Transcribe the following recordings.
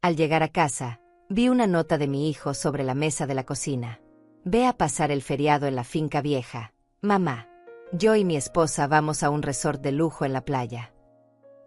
Al llegar a casa, vi una nota de mi hijo sobre la mesa de la cocina. Ve a pasar el feriado en la finca vieja, mamá. Yo y mi esposa vamos a un resort de lujo en la playa.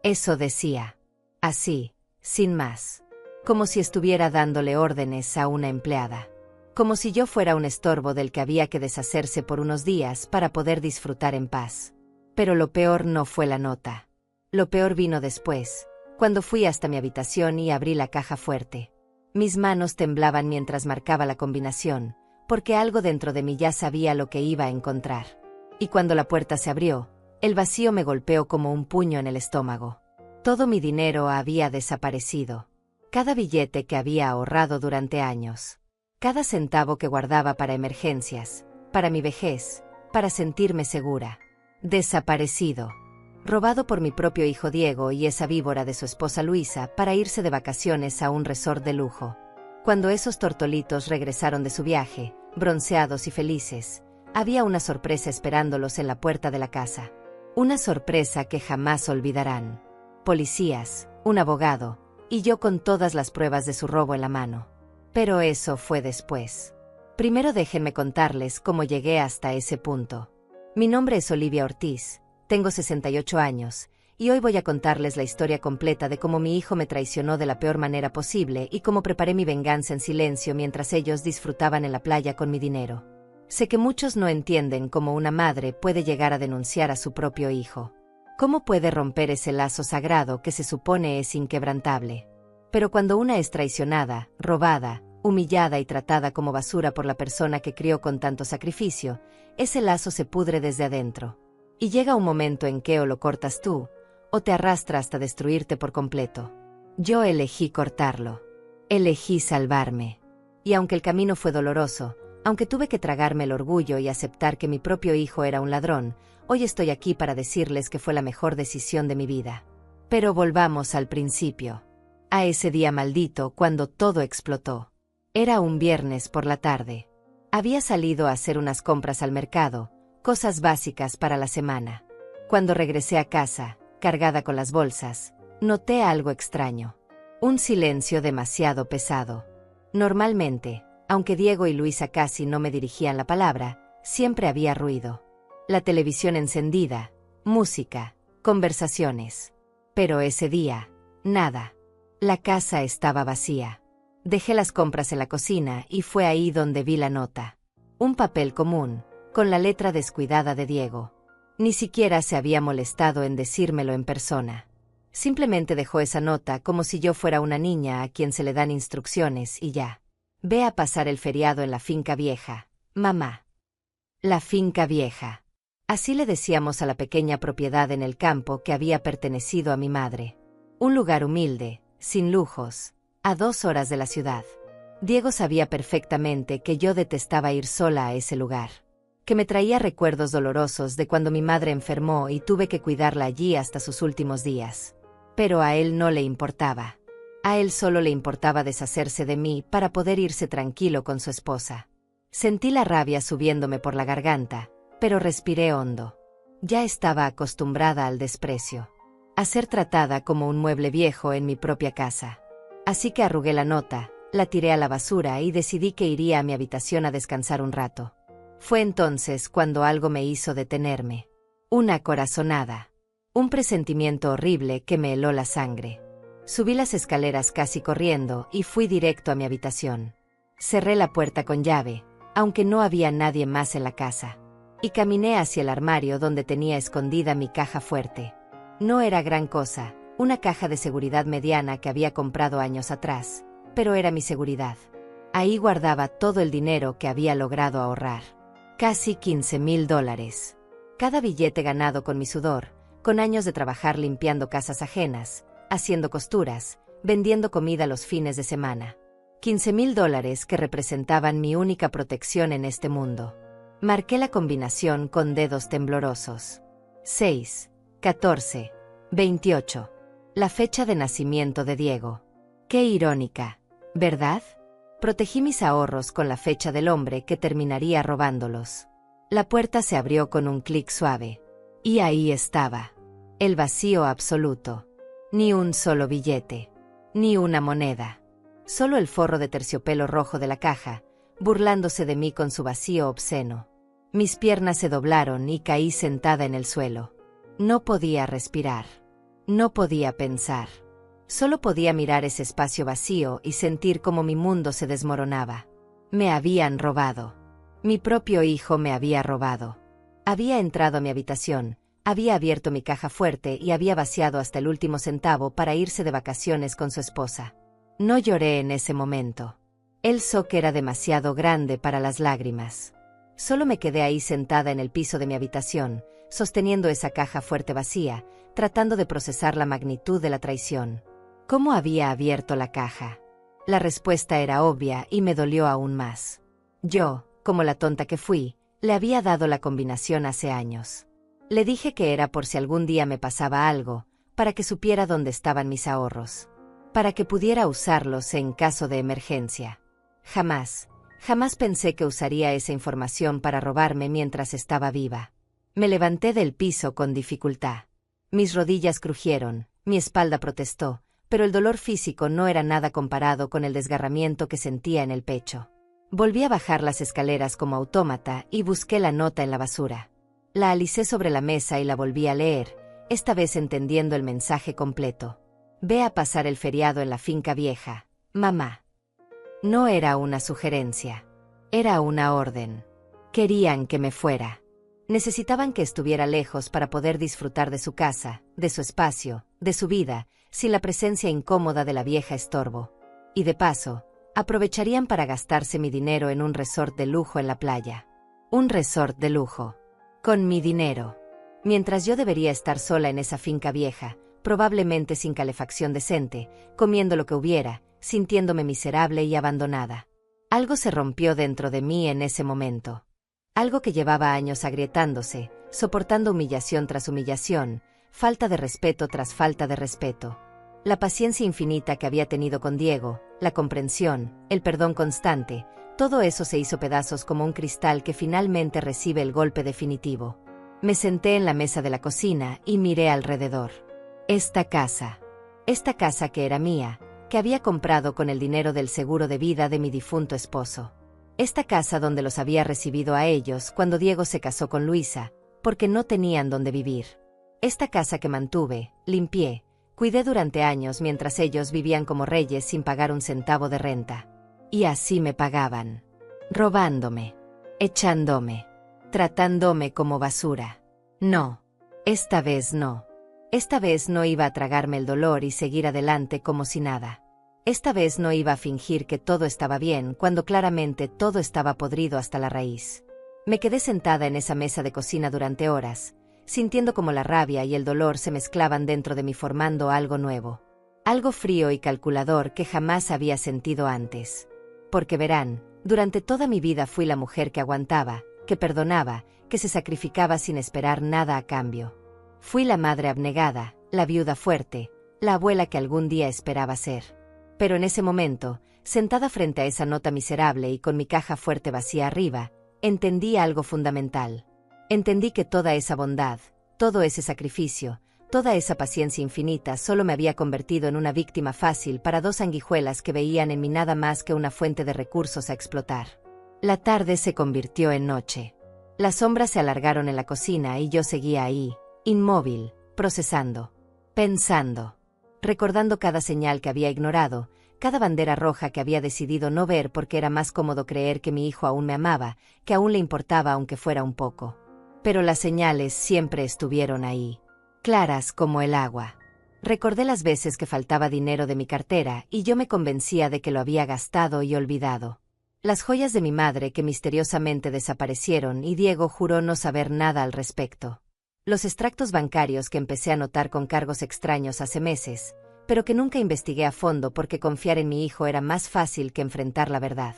Eso decía. Así, sin más. Como si estuviera dándole órdenes a una empleada. Como si yo fuera un estorbo del que había que deshacerse por unos días para poder disfrutar en paz. Pero lo peor no fue la nota. Lo peor vino después, cuando fui hasta mi habitación y abrí la caja fuerte. Mis manos temblaban mientras marcaba la combinación, porque algo dentro de mí ya sabía lo que iba a encontrar. Y cuando la puerta se abrió, el vacío me golpeó como un puño en el estómago. Todo mi dinero había desaparecido. Cada billete que había ahorrado durante años. Cada centavo que guardaba para emergencias, para mi vejez, para sentirme segura. Desaparecido. Robado por mi propio hijo Diego y esa víbora de su esposa Luisa para irse de vacaciones a un resort de lujo. Cuando esos tortolitos regresaron de su viaje, bronceados y felices, había una sorpresa esperándolos en la puerta de la casa. Una sorpresa que jamás olvidarán. Policías, un abogado, y yo con todas las pruebas de su robo en la mano. Pero eso fue después. Primero déjenme contarles cómo llegué hasta ese punto. Mi nombre es Olivia Ortiz, tengo 68 años, y hoy voy a contarles la historia completa de cómo mi hijo me traicionó de la peor manera posible y cómo preparé mi venganza en silencio mientras ellos disfrutaban en la playa con mi dinero. Sé que muchos no entienden cómo una madre puede llegar a denunciar a su propio hijo. ¿Cómo puede romper ese lazo sagrado que se supone es inquebrantable? Pero cuando una es traicionada, robada, humillada y tratada como basura por la persona que crió con tanto sacrificio, ese lazo se pudre desde adentro. Y llega un momento en que o lo cortas tú, o te arrastra hasta destruirte por completo. Yo elegí cortarlo. Elegí salvarme. Y aunque el camino fue doloroso, aunque tuve que tragarme el orgullo y aceptar que mi propio hijo era un ladrón, hoy estoy aquí para decirles que fue la mejor decisión de mi vida. Pero volvamos al principio. A ese día maldito cuando todo explotó. Era un viernes por la tarde. Había salido a hacer unas compras al mercado, cosas básicas para la semana. Cuando regresé a casa, cargada con las bolsas, noté algo extraño. Un silencio demasiado pesado. Normalmente, aunque Diego y Luisa casi no me dirigían la palabra, siempre había ruido. La televisión encendida, música, conversaciones. Pero ese día, nada. La casa estaba vacía. Dejé las compras en la cocina y fue ahí donde vi la nota. Un papel común, con la letra descuidada de Diego. Ni siquiera se había molestado en decírmelo en persona. Simplemente dejó esa nota como si yo fuera una niña a quien se le dan instrucciones y ya. Ve a pasar el feriado en la finca vieja, mamá. La finca vieja. Así le decíamos a la pequeña propiedad en el campo que había pertenecido a mi madre. Un lugar humilde, sin lujos, a 2 horas de la ciudad. Diego sabía perfectamente que yo detestaba ir sola a ese lugar. Que me traía recuerdos dolorosos de cuando mi madre enfermó y tuve que cuidarla allí hasta sus últimos días. Pero a él no le importaba. A él solo le importaba deshacerse de mí para poder irse tranquilo con su esposa. Sentí la rabia subiéndome por la garganta, pero respiré hondo. Ya estaba acostumbrada al desprecio. A ser tratada como un mueble viejo en mi propia casa. Así que arrugué la nota, la tiré a la basura y decidí que iría a mi habitación a descansar un rato. Fue entonces cuando algo me hizo detenerme. Una corazonada. Un presentimiento horrible que me heló la sangre. Subí las escaleras casi corriendo y fui directo a mi habitación. Cerré la puerta con llave, aunque no había nadie más en la casa. Y caminé hacia el armario donde tenía escondida mi caja fuerte. No era gran cosa, una caja de seguridad mediana que había comprado años atrás, pero era mi seguridad. Ahí guardaba todo el dinero que había logrado ahorrar. Casi $15,000. Cada billete ganado con mi sudor, con años de trabajar limpiando casas ajenas, haciendo costuras, vendiendo comida los fines de semana. $15,000 que representaban mi única protección en este mundo. Marqué la combinación con dedos temblorosos. 6, 14, 28. La fecha de nacimiento de Diego. Qué irónica, ¿verdad? Protegí mis ahorros con la fecha del hombre que terminaría robándolos. La puerta se abrió con un clic suave. Y ahí estaba. El vacío absoluto. Ni un solo billete. Ni una moneda. Solo el forro de terciopelo rojo de la caja, burlándose de mí con su vacío obsceno. Mis piernas se doblaron y caí sentada en el suelo. No podía respirar. No podía pensar. Solo podía mirar ese espacio vacío y sentir cómo mi mundo se desmoronaba. Me habían robado. Mi propio hijo me había robado. Había entrado a mi habitación, había abierto mi caja fuerte y había vaciado hasta el último centavo para irse de vacaciones con su esposa. No lloré en ese momento. El shock era demasiado grande para las lágrimas. Solo me quedé ahí sentada en el piso de mi habitación, sosteniendo esa caja fuerte vacía, tratando de procesar la magnitud de la traición. ¿Cómo había abierto la caja? La respuesta era obvia y me dolió aún más. Yo, como la tonta que fui, le había dado la combinación hace años. Le dije que era por si algún día me pasaba algo, para que supiera dónde estaban mis ahorros. Para que pudiera usarlos en caso de emergencia. Jamás pensé que usaría esa información para robarme mientras estaba viva. Me levanté del piso con dificultad. Mis rodillas crujieron, mi espalda protestó, pero el dolor físico no era nada comparado con el desgarramiento que sentía en el pecho. Volví a bajar las escaleras como autómata y busqué la nota en la basura. La alicé sobre la mesa y la volví a leer, esta vez entendiendo el mensaje completo. Ve a pasar el feriado en la finca vieja, mamá. No era una sugerencia. Era una orden. Querían que me fuera. Necesitaban que estuviera lejos para poder disfrutar de su casa, de su espacio, de su vida, sin la presencia incómoda de la vieja estorbo. Y de paso, aprovecharían para gastarse mi dinero en un resort de lujo en la playa. Un resort de lujo. Con mi dinero. Mientras yo debería estar sola en esa finca vieja, probablemente sin calefacción decente, comiendo lo que hubiera, sintiéndome miserable y abandonada. Algo se rompió dentro de mí en ese momento. Algo que llevaba años agrietándose, soportando humillación tras humillación, falta de respeto tras falta de respeto. La paciencia infinita que había tenido con Diego, la comprensión, el perdón constante, todo eso se hizo pedazos como un cristal que finalmente recibe el golpe definitivo. Me senté en la mesa de la cocina y miré alrededor. Esta casa que era mía, que había comprado con el dinero del seguro de vida de mi difunto esposo. Esta casa donde los había recibido a ellos cuando Diego se casó con Luisa, porque no tenían donde vivir. Esta casa que mantuve, limpié, cuidé durante años mientras ellos vivían como reyes sin pagar un centavo de renta. Y así me pagaban. Robándome. Echándome. Tratándome como basura. No. Esta vez no. Esta vez no iba a tragarme el dolor y seguir adelante como si nada. Esta vez no iba a fingir que todo estaba bien cuando claramente todo estaba podrido hasta la raíz. Me quedé sentada en esa mesa de cocina durante horas, sintiendo como la rabia y el dolor se mezclaban dentro de mí formando algo nuevo. Algo frío y calculador que jamás había sentido antes. Porque verán, durante toda mi vida fui la mujer que aguantaba, que perdonaba, que se sacrificaba sin esperar nada a cambio. Fui la madre abnegada, la viuda fuerte, la abuela que algún día esperaba ser. Pero en ese momento, sentada frente a esa nota miserable y con mi caja fuerte vacía arriba, entendí algo fundamental. Entendí que toda esa bondad, todo ese sacrificio, toda esa paciencia infinita solo me había convertido en una víctima fácil para dos sanguijuelas que veían en mí nada más que una fuente de recursos a explotar. La tarde se convirtió en noche. Las sombras se alargaron en la cocina y yo seguía ahí, inmóvil, procesando, pensando, recordando cada señal que había ignorado, cada bandera roja que había decidido no ver porque era más cómodo creer que mi hijo aún me amaba, que aún le importaba aunque fuera un poco. Pero las señales siempre estuvieron ahí, claras como el agua. Recordé las veces que faltaba dinero de mi cartera y yo me convencía de que lo había gastado y olvidado. Las joyas de mi madre que misteriosamente desaparecieron y Diego juró no saber nada al respecto. Los extractos bancarios que empecé a notar con cargos extraños hace meses, pero que nunca investigué a fondo porque confiar en mi hijo era más fácil que enfrentar la verdad.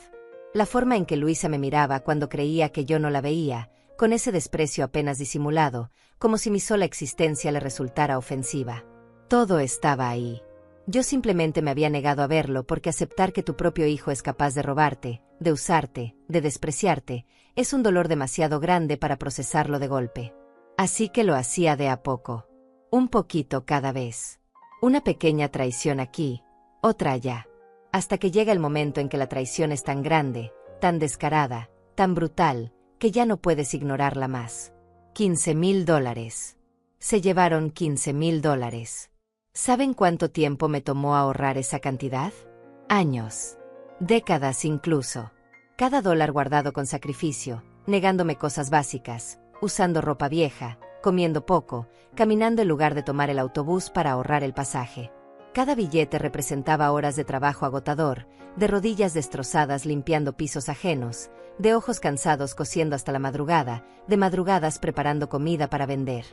La forma en que Luisa me miraba cuando creía que yo no la veía, con ese desprecio apenas disimulado, como si mi sola existencia le resultara ofensiva. Todo estaba ahí. Yo simplemente me había negado a verlo porque aceptar que tu propio hijo es capaz de robarte, de usarte, de despreciarte, es un dolor demasiado grande para procesarlo de golpe. Así que lo hacía de a poco. Un poquito cada vez. Una pequeña traición aquí, otra allá. Hasta que llega el momento en que la traición es tan grande, tan descarada, tan brutal, que ya no puedes ignorarla más. $15,000. Se llevaron $15,000. ¿Saben cuánto tiempo me tomó ahorrar esa cantidad? Años. Décadas incluso. Cada dólar guardado con sacrificio, negándome cosas básicas, usando ropa vieja, comiendo poco, caminando en lugar de tomar el autobús para ahorrar el pasaje. Cada billete representaba horas de trabajo agotador, de rodillas destrozadas limpiando pisos ajenos, de ojos cansados cosiendo hasta la madrugada, de madrugadas preparando comida para vender.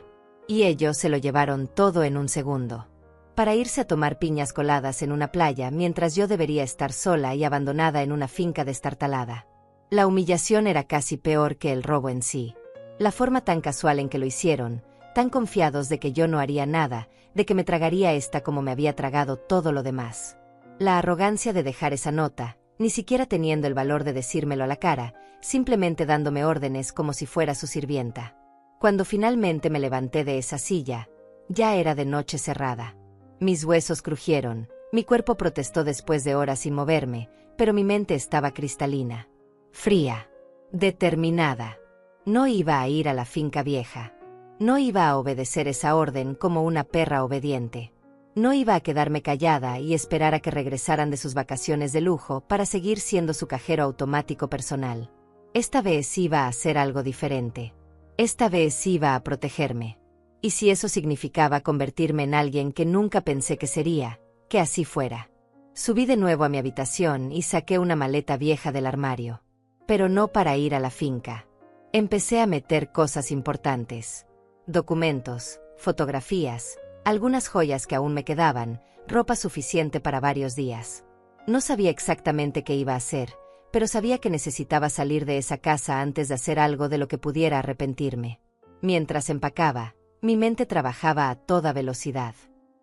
Y ellos se lo llevaron todo en un segundo. Para irse a tomar piñas coladas en una playa mientras yo debería estar sola y abandonada en una finca destartalada. La humillación era casi peor que el robo en sí. La forma tan casual en que lo hicieron, tan confiados de que yo no haría nada, de que me tragaría esta como me había tragado todo lo demás. La arrogancia de dejar esa nota, ni siquiera teniendo el valor de decírmelo a la cara, simplemente dándome órdenes como si fuera su sirvienta. Cuando finalmente me levanté de esa silla, ya era de noche cerrada. Mis huesos crujieron, mi cuerpo protestó después de horas sin moverme, pero mi mente estaba cristalina, fría, determinada. No iba a ir a la finca vieja. No iba a obedecer esa orden como una perra obediente. No iba a quedarme callada y esperar a que regresaran de sus vacaciones de lujo para seguir siendo su cajero automático personal. Esta vez iba a hacer algo diferente. Esta vez iba a protegerme. Y si eso significaba convertirme en alguien que nunca pensé que sería, que así fuera. Subí de nuevo a mi habitación y saqué una maleta vieja del armario. Pero no para ir a la finca. Empecé a meter cosas importantes. Documentos, fotografías, algunas joyas que aún me quedaban, ropa suficiente para varios días. No sabía exactamente qué iba a hacer, pero sabía que necesitaba salir de esa casa antes de hacer algo de lo que pudiera arrepentirme. Mientras empacaba, mi mente trabajaba a toda velocidad.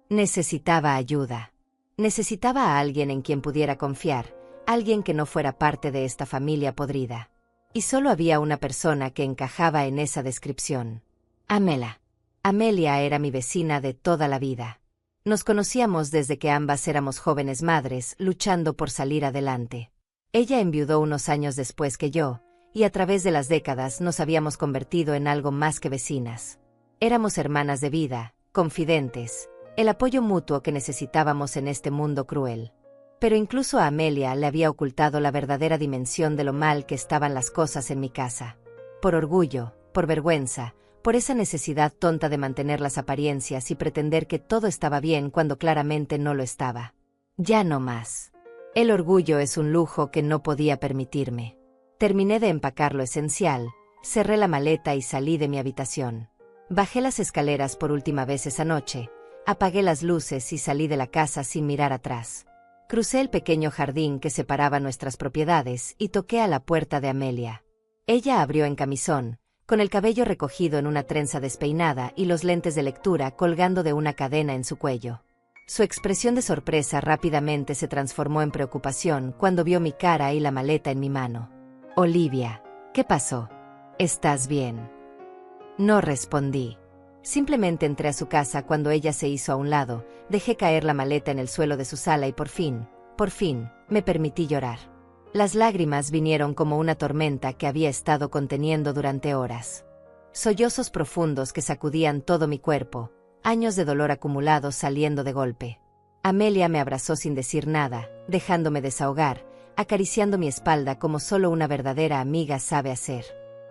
Necesitaba ayuda. Necesitaba a alguien en quien pudiera confiar, alguien que no fuera parte de esta familia podrida. Y solo había una persona que encajaba en esa descripción. Amela. Amelia era mi vecina de toda la vida. Nos conocíamos desde que ambas éramos jóvenes madres luchando por salir adelante. Ella enviudó unos años después que yo, y a través de las décadas nos habíamos convertido en algo más que vecinas. Éramos hermanas de vida, confidentes, el apoyo mutuo que necesitábamos en este mundo cruel. Pero incluso a Amelia le había ocultado la verdadera dimensión de lo mal que estaban las cosas en mi casa. Por orgullo, por vergüenza, por esa necesidad tonta de mantener las apariencias y pretender que todo estaba bien cuando claramente no lo estaba. Ya no más. El orgullo es un lujo que no podía permitirme. Terminé de empacar lo esencial, cerré la maleta y salí de mi habitación. Bajé las escaleras por última vez esa noche, apagué las luces y salí de la casa sin mirar atrás. Crucé el pequeño jardín que separaba nuestras propiedades y toqué a la puerta de Amelia. Ella abrió en camisón, con el cabello recogido en una trenza despeinada y los lentes de lectura colgando de una cadena en su cuello. Su expresión de sorpresa rápidamente se transformó en preocupación cuando vio mi cara y la maleta en mi mano. «Olivia, ¿qué pasó? ¿Estás bien?» No respondí. Simplemente entré a su casa cuando ella se hizo a un lado, dejé caer la maleta en el suelo de su sala y por fin, me permití llorar. Las lágrimas vinieron como una tormenta que había estado conteniendo durante horas. Sollozos profundos que sacudían todo mi cuerpo, años de dolor acumulados saliendo de golpe. Amelia me abrazó sin decir nada, dejándome desahogar, acariciando mi espalda como solo una verdadera amiga sabe hacer.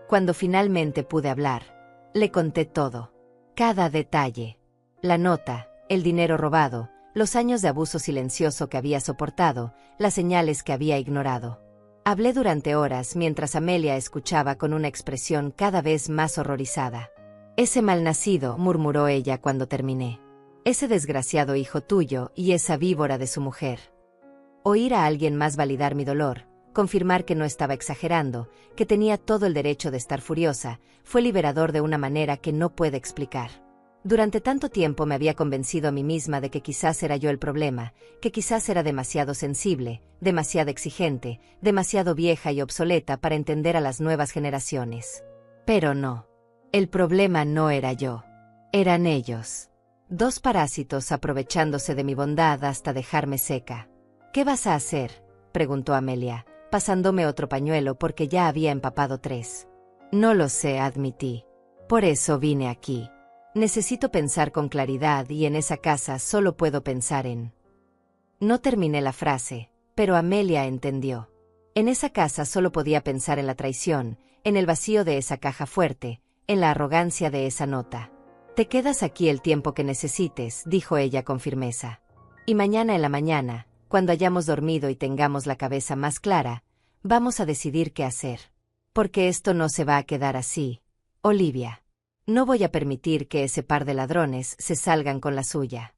Cuando finalmente pude hablar, le conté todo. Cada detalle. La nota, el dinero robado, los años de abuso silencioso que había soportado, las señales que había ignorado. Hablé durante horas mientras Amelia escuchaba con una expresión cada vez más horrorizada. «Ese malnacido», murmuró ella cuando terminé. «Ese desgraciado hijo tuyo y esa víbora de su mujer». Oír a alguien más validar mi dolor, confirmar que no estaba exagerando, que tenía todo el derecho de estar furiosa, fue liberador de una manera que no puedo explicar. Durante tanto tiempo me había convencido a mí misma de que quizás era yo el problema, que quizás era demasiado sensible, demasiado exigente, demasiado vieja y obsoleta para entender a las nuevas generaciones. Pero no. El problema no era yo. Eran ellos. Dos parásitos aprovechándose de mi bondad hasta dejarme seca. ¿Qué vas a hacer?, preguntó Amelia, pasándome otro pañuelo porque ya había empapado 3. No lo sé, admití. Por eso vine aquí. Necesito pensar con claridad y en esa casa solo puedo pensar en... No terminé la frase, pero Amelia entendió. En esa casa solo podía pensar en la traición, en el vacío de esa caja fuerte, en la arrogancia de esa nota. Te quedas aquí el tiempo que necesites, dijo ella con firmeza. Y mañana en la mañana, cuando hayamos dormido y tengamos la cabeza más clara, vamos a decidir qué hacer. Porque esto no se va a quedar así, Olivia. No voy a permitir que ese par de ladrones se salgan con la suya.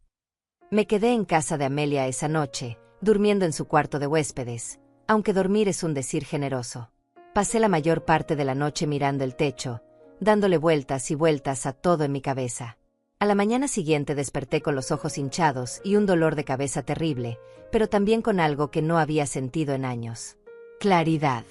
Me quedé en casa de Amelia esa noche, durmiendo en su cuarto de huéspedes, aunque dormir es un decir generoso. Pasé la mayor parte de la noche mirando el techo, dándole vueltas y vueltas a todo en mi cabeza. A la mañana siguiente desperté con los ojos hinchados y un dolor de cabeza terrible, pero también con algo que no había sentido en años. Claridad.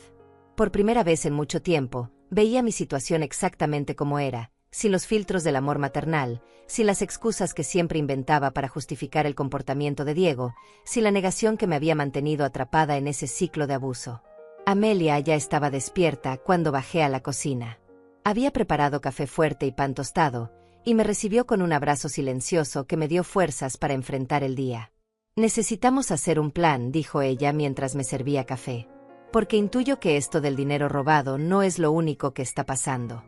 Por primera vez en mucho tiempo, veía mi situación exactamente como era, sin los filtros del amor maternal, sin las excusas que siempre inventaba para justificar el comportamiento de Diego, sin la negación que me había mantenido atrapada en ese ciclo de abuso. Amelia ya estaba despierta cuando bajé a la cocina. Había preparado café fuerte y pan tostado, y me recibió con un abrazo silencioso que me dio fuerzas para enfrentar el día. Necesitamos hacer un plan, dijo ella mientras me servía café. Porque intuyo que esto del dinero robado no es lo único que está pasando.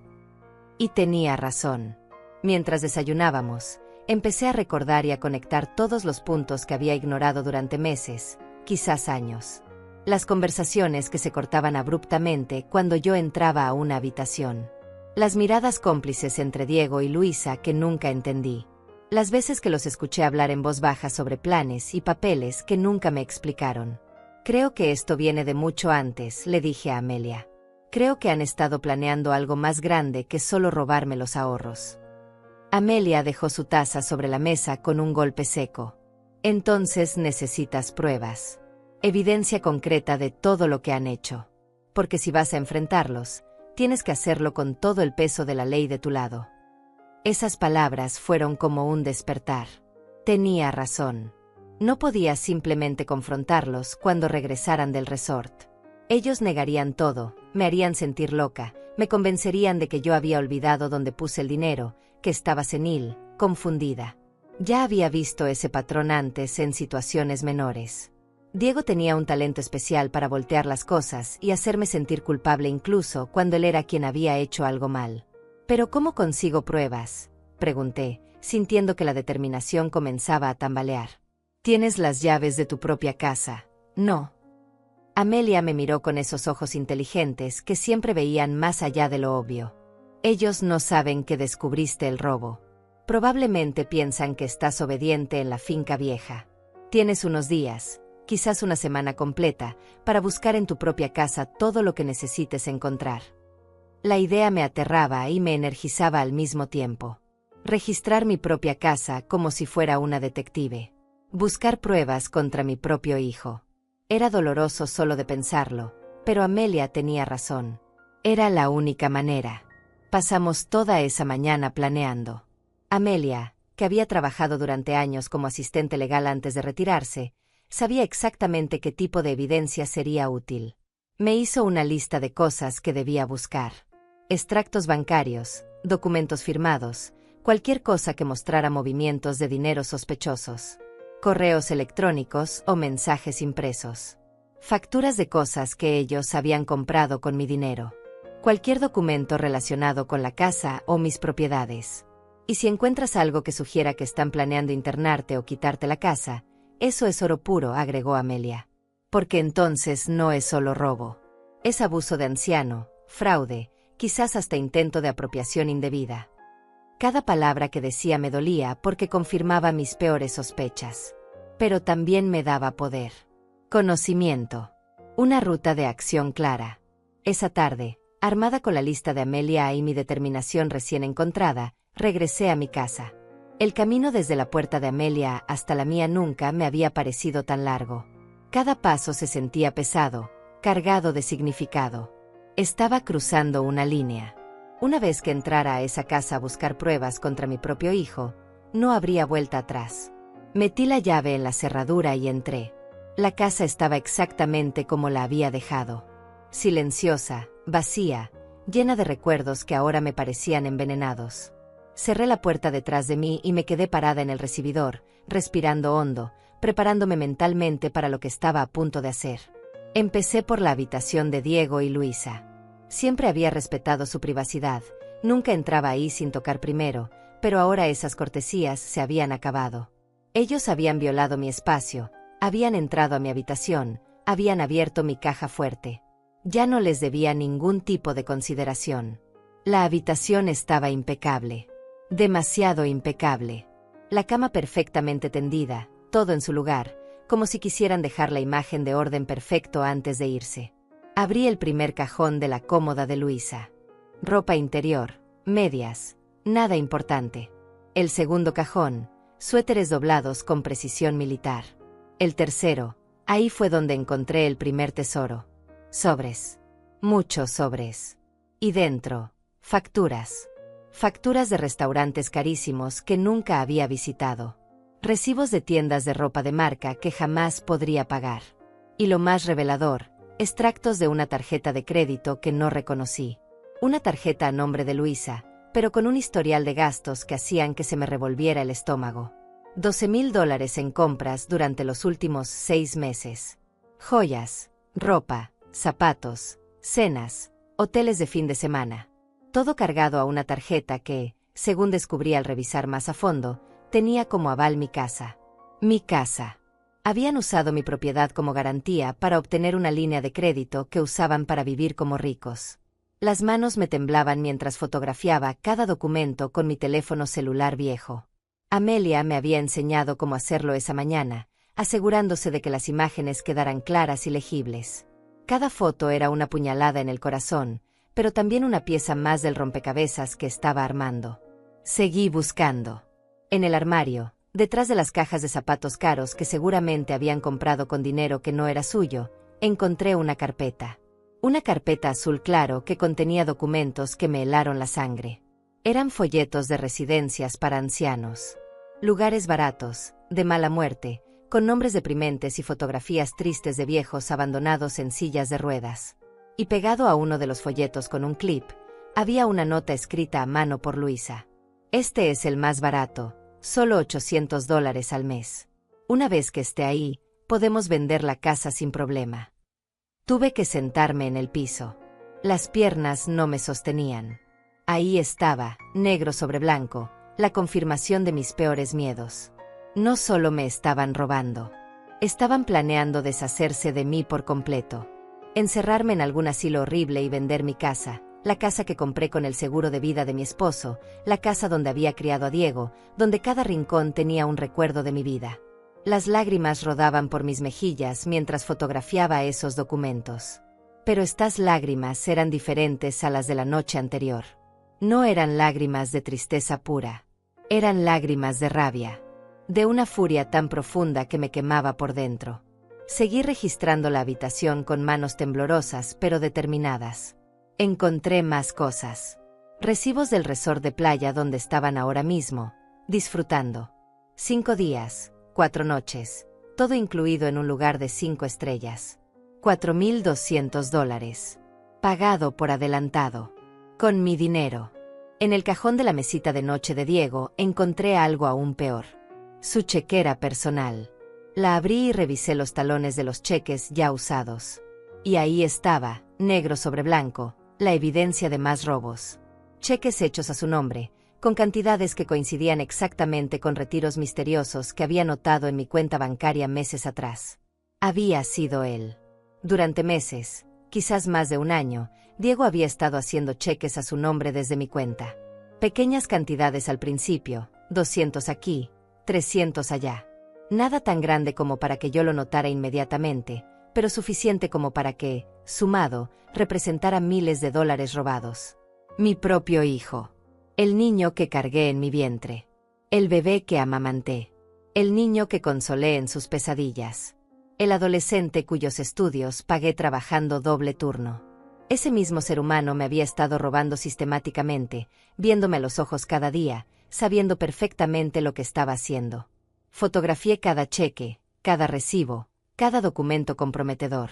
Y tenía razón. Mientras desayunábamos, empecé a recordar y a conectar todos los puntos que había ignorado durante meses, quizás años. Las conversaciones que se cortaban abruptamente cuando yo entraba a una habitación. Las miradas cómplices entre Diego y Luisa que nunca entendí. Las veces que los escuché hablar en voz baja sobre planes y papeles que nunca me explicaron. Creo que esto viene de mucho antes, le dije a Amelia. Creo que han estado planeando algo más grande que solo robarme los ahorros. Amelia dejó su taza sobre la mesa con un golpe seco. Entonces necesitas pruebas. Evidencia concreta de todo lo que han hecho. Porque si vas a enfrentarlos, tienes que hacerlo con todo el peso de la ley de tu lado. Esas palabras fueron como un despertar. Tenía razón. No podía simplemente confrontarlos cuando regresaran del resort. Ellos negarían todo, me harían sentir loca, me convencerían de que yo había olvidado dónde puse el dinero, que estaba senil, confundida. Ya había visto ese patrón antes en situaciones menores. Diego tenía un talento especial para voltear las cosas y hacerme sentir culpable incluso cuando él era quien había hecho algo mal. ¿Pero cómo consigo pruebas?, pregunté, sintiendo que la determinación comenzaba a tambalear. ¿Tienes las llaves de tu propia casa? No. Amelia me miró con esos ojos inteligentes que siempre veían más allá de lo obvio. Ellos no saben que descubriste el robo. Probablemente piensan que estás obediente en la finca vieja. Tienes unos días, quizás una semana completa, para buscar en tu propia casa todo lo que necesites encontrar. La idea me aterraba y me energizaba al mismo tiempo. Registrar mi propia casa como si fuera una detective. Buscar pruebas contra mi propio hijo. Era doloroso solo de pensarlo, pero Amelia tenía razón. Era la única manera. Pasamos toda esa mañana planeando. Amelia, que había trabajado durante años como asistente legal antes de retirarse, sabía exactamente qué tipo de evidencia sería útil. Me hizo una lista de cosas que debía buscar. Extractos bancarios, documentos firmados, cualquier cosa que mostrara movimientos de dinero sospechosos. Correos electrónicos o mensajes impresos. Facturas de cosas que ellos habían comprado con mi dinero. Cualquier documento relacionado con la casa o mis propiedades. Y si encuentras algo que sugiera que están planeando internarte o quitarte la casa, eso es oro puro, agregó Amelia. Porque entonces no es solo robo. Es abuso de anciano, fraude, quizás hasta intento de apropiación indebida. Cada palabra que decía me dolía porque confirmaba mis peores sospechas. Pero también me daba poder. Conocimiento. Una ruta de acción clara. Esa tarde, armada con la lista de Amelia y mi determinación recién encontrada, regresé a mi casa. El camino desde la puerta de Amelia hasta la mía nunca me había parecido tan largo. Cada paso se sentía pesado, cargado de significado. Estaba cruzando una línea. Una vez que entrara a esa casa a buscar pruebas contra mi propio hijo, no habría vuelta atrás. Metí la llave en la cerradura y entré. La casa estaba exactamente como la había dejado. Silenciosa, vacía, llena de recuerdos que ahora me parecían envenenados. Cerré la puerta detrás de mí y me quedé parada en el recibidor, respirando hondo, preparándome mentalmente para lo que estaba a punto de hacer. Empecé por la habitación de Diego y Luisa. Siempre había respetado su privacidad, nunca entraba ahí sin tocar primero, pero ahora esas cortesías se habían acabado. Ellos habían violado mi espacio, habían entrado a mi habitación, habían abierto mi caja fuerte. Ya no les debía ningún tipo de consideración. La habitación estaba impecable. Demasiado impecable. La cama perfectamente tendida, todo en su lugar, como si quisieran dejar la imagen de orden perfecto antes de irse. Abrí el primer cajón de la cómoda de Luisa. Ropa interior, medias, nada importante. El segundo cajón, suéteres doblados con precisión militar. El tercero, ahí fue donde encontré el primer tesoro. Sobres. Muchos sobres. Y dentro, facturas. Facturas de restaurantes carísimos que nunca había visitado. Recibos de tiendas de ropa de marca que jamás podría pagar. Y lo más revelador, extractos de una tarjeta de crédito que no reconocí. Una tarjeta a nombre de Luisa, pero con un historial de gastos que hacían que se me revolviera el estómago. $12,000 en compras durante los últimos 6 meses. Joyas, ropa, zapatos, cenas, hoteles de fin de semana. Todo cargado a una tarjeta que, según descubrí al revisar más a fondo, tenía como aval mi casa. Mi casa. Habían usado mi propiedad como garantía para obtener una línea de crédito que usaban para vivir como ricos. Las manos me temblaban mientras fotografiaba cada documento con mi teléfono celular viejo. Amelia me había enseñado cómo hacerlo esa mañana, asegurándose de que las imágenes quedaran claras y legibles. Cada foto era una puñalada en el corazón, pero también una pieza más del rompecabezas que estaba armando. Seguí buscando. En el armario, detrás de las cajas de zapatos caros que seguramente habían comprado con dinero que no era suyo, encontré una carpeta. Una carpeta azul claro que contenía documentos que me helaron la sangre. Eran folletos de residencias para ancianos. Lugares baratos, de mala muerte, con nombres deprimentes y fotografías tristes de viejos abandonados en sillas de ruedas. Y pegado a uno de los folletos con un clip, había una nota escrita a mano por Luisa. Este es el más barato, solo $800 al mes. Una vez que esté ahí, podemos vender la casa sin problema. Tuve que sentarme en el piso. Las piernas no me sostenían. Ahí estaba, negro sobre blanco, la confirmación de mis peores miedos. No solo me estaban robando. Estaban planeando deshacerse de mí por completo. Encerrarme en algún asilo horrible y vender mi casa, la casa que compré con el seguro de vida de mi esposo, la casa donde había criado a Diego, donde cada rincón tenía un recuerdo de mi vida. Las lágrimas rodaban por mis mejillas mientras fotografiaba esos documentos. Pero estas lágrimas eran diferentes a las de la noche anterior. No eran lágrimas de tristeza pura. Eran lágrimas de rabia. De una furia tan profunda que me quemaba por dentro. Seguí registrando la habitación con manos temblorosas pero determinadas. Encontré más cosas. Recibos del resort de playa donde estaban ahora mismo, disfrutando. 5 días, 4 noches, todo incluido en un lugar de 5 estrellas. $4,200. Pagado por adelantado. Con mi dinero. En el cajón de la mesita de noche de Diego encontré algo aún peor. Su chequera personal. La abrí y revisé los talones de los cheques ya usados. Y ahí estaba, negro sobre blanco, la evidencia de más robos. Cheques hechos a su nombre, con cantidades que coincidían exactamente con retiros misteriosos que había notado en mi cuenta bancaria meses atrás. Había sido él. Durante meses, quizás más de un año, Diego había estado haciendo cheques a su nombre desde mi cuenta. Pequeñas cantidades al principio, 200 aquí, 300 allá. Nada tan grande como para que yo lo notara inmediatamente, pero suficiente como para que, sumado, representara miles de dólares robados. Mi propio hijo. El niño que cargué en mi vientre. El bebé que amamanté. El niño que consolé en sus pesadillas. El adolescente cuyos estudios pagué trabajando doble turno. Ese mismo ser humano me había estado robando sistemáticamente, viéndome a los ojos cada día, sabiendo perfectamente lo que estaba haciendo. Fotografié cada cheque, cada recibo, cada documento comprometedor.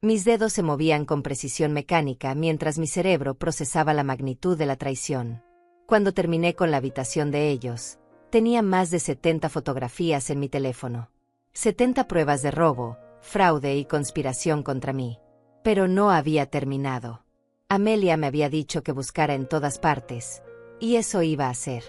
Mis dedos se movían con precisión mecánica mientras mi cerebro procesaba la magnitud de la traición. Cuando terminé con la habitación de ellos, tenía más de 70 fotografías en mi teléfono. 70 pruebas de robo, fraude y conspiración contra mí. Pero no había terminado. Amelia me había dicho que buscara en todas partes, y eso iba a hacer.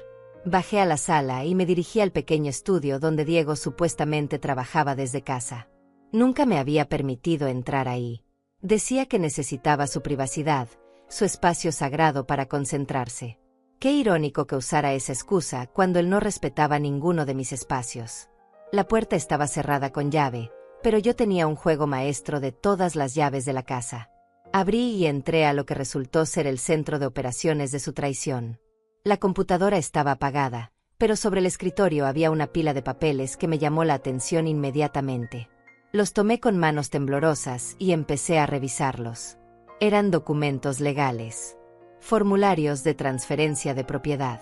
Bajé a la sala y me dirigí al pequeño estudio donde Diego supuestamente trabajaba desde casa. Nunca me había permitido entrar ahí. Decía que necesitaba su privacidad, su espacio sagrado para concentrarse. Qué irónico que usara esa excusa cuando él no respetaba ninguno de mis espacios. La puerta estaba cerrada con llave, pero yo tenía un juego maestro de todas las llaves de la casa. Abrí y entré a lo que resultó ser el centro de operaciones de su traición. La computadora estaba apagada, pero sobre el escritorio había una pila de papeles que me llamó la atención inmediatamente. Los tomé con manos temblorosas y empecé a revisarlos. Eran documentos legales, formularios de transferencia de propiedad,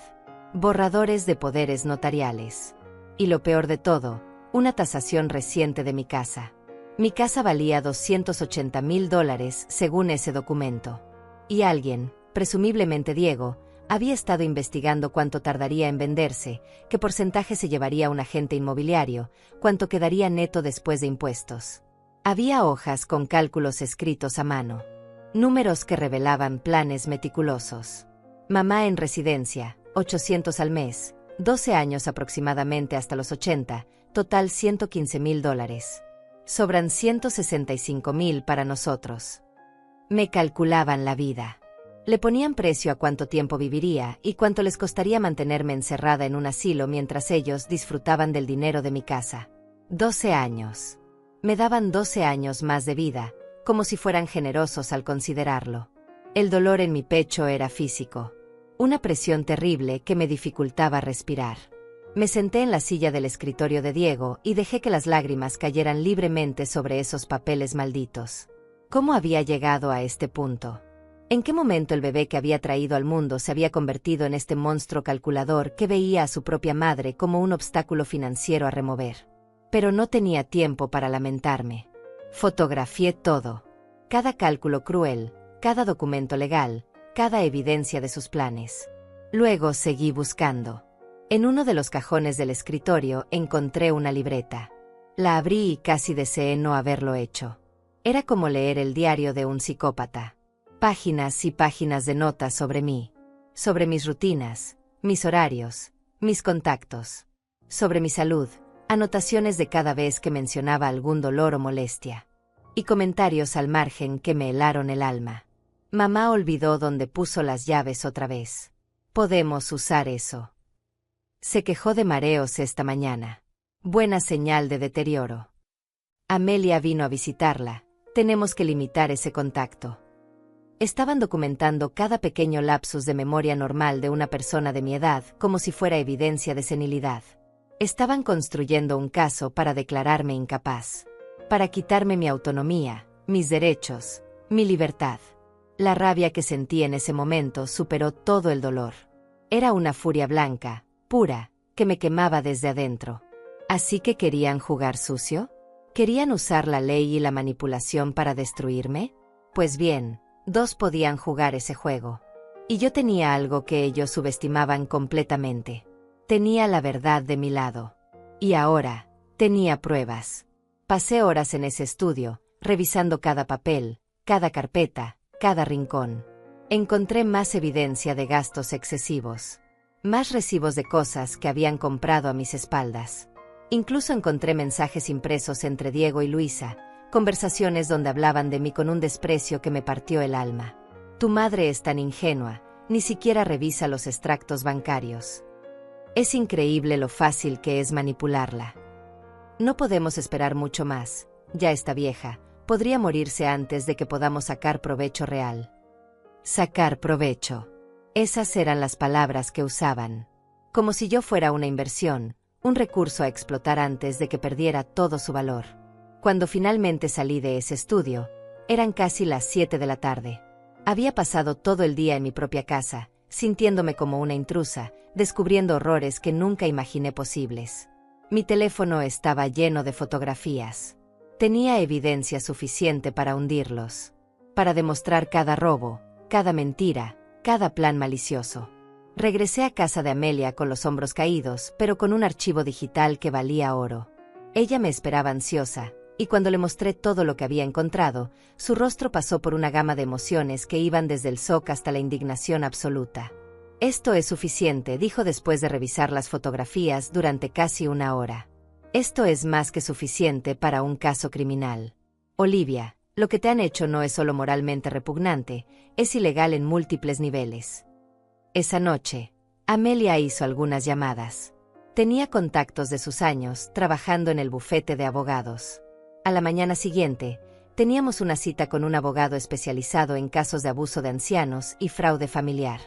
borradores de poderes notariales. Y lo peor de todo, una tasación reciente de mi casa. Mi casa valía $280,000 según ese documento. Y alguien, presumiblemente Diego, había estado investigando cuánto tardaría en venderse, qué porcentaje se llevaría un agente inmobiliario, cuánto quedaría neto después de impuestos. Había hojas con cálculos escritos a mano. Números que revelaban planes meticulosos. Mamá en residencia, 800 al mes, 12 años aproximadamente hasta los 80, total $115,000. Sobran $165,000 para nosotros. Me calculaban la vida. Le ponían precio a cuánto tiempo viviría y cuánto les costaría mantenerme encerrada en un asilo mientras ellos disfrutaban del dinero de mi casa. 12 años. Me daban 12 años más de vida, como si fueran generosos al considerarlo. El dolor en mi pecho era físico. Una presión terrible que me dificultaba respirar. Me senté en la silla del escritorio de Diego y dejé que las lágrimas cayeran libremente sobre esos papeles malditos. ¿Cómo había llegado a este punto? ¿En qué momento el bebé que había traído al mundo se había convertido en este monstruo calculador que veía a su propia madre como un obstáculo financiero a remover? Pero no tenía tiempo para lamentarme. Fotografié todo. Cada cálculo cruel, cada documento legal, cada evidencia de sus planes. Luego seguí buscando. En uno de los cajones del escritorio encontré una libreta. La abrí y casi deseé no haberlo hecho. Era como leer el diario de un psicópata. Páginas y páginas de notas sobre mí, sobre mis rutinas, mis horarios, mis contactos, sobre mi salud, anotaciones de cada vez que mencionaba algún dolor o molestia, y comentarios al margen que me helaron el alma. Mamá olvidó dónde puso las llaves otra vez. Podemos usar eso. Se quejó de mareos esta mañana. Buena señal de deterioro. Amelia vino a visitarla. Tenemos que limitar ese contacto. Estaban documentando cada pequeño lapsus de memoria normal de una persona de mi edad como si fuera evidencia de senilidad. Estaban construyendo un caso para declararme incapaz, para quitarme mi autonomía, mis derechos, mi libertad. La rabia que sentí en ese momento superó todo el dolor. Era una furia blanca, pura, que me quemaba desde adentro. ¿Así que querían jugar sucio? ¿Querían usar la ley y la manipulación para destruirme? Pues bien, dos podían jugar ese juego. Y yo tenía algo que ellos subestimaban completamente. Tenía la verdad de mi lado. Y ahora, tenía pruebas. Pasé horas en ese estudio, revisando cada papel, cada carpeta, cada rincón. Encontré más evidencia de gastos excesivos. Más recibos de cosas que habían comprado a mis espaldas. Incluso encontré mensajes impresos entre Diego y Luisa, conversaciones donde hablaban de mí con un desprecio que me partió el alma. Tu madre es tan ingenua, ni siquiera revisa los extractos bancarios. Es increíble lo fácil que es manipularla. No podemos esperar mucho más, ya está vieja, podría morirse antes de que podamos sacar provecho real. Sacar provecho. Esas eran las palabras que usaban. Como si yo fuera una inversión, un recurso a explotar antes de que perdiera todo su valor. Cuando finalmente salí de ese estudio, eran casi las 7 de la tarde. Había pasado todo el día en mi propia casa, sintiéndome como una intrusa, descubriendo horrores que nunca imaginé posibles. Mi teléfono estaba lleno de fotografías. Tenía evidencia suficiente para hundirlos, para demostrar cada robo, cada mentira, cada plan malicioso. Regresé a casa de Amelia con los hombros caídos, pero con un archivo digital que valía oro. Ella me esperaba ansiosa, y cuando le mostré todo lo que había encontrado, su rostro pasó por una gama de emociones que iban desde el shock hasta la indignación absoluta. Esto es suficiente, dijo después de revisar las fotografías durante casi una hora. Esto es más que suficiente para un caso criminal. Olivia, lo que te han hecho no es solo moralmente repugnante, es ilegal en múltiples niveles. Esa noche, Amelia hizo algunas llamadas. Tenía contactos de sus años trabajando en el bufete de abogados. A la mañana siguiente, teníamos una cita con un abogado especializado en casos de abuso de ancianos y fraude familiar.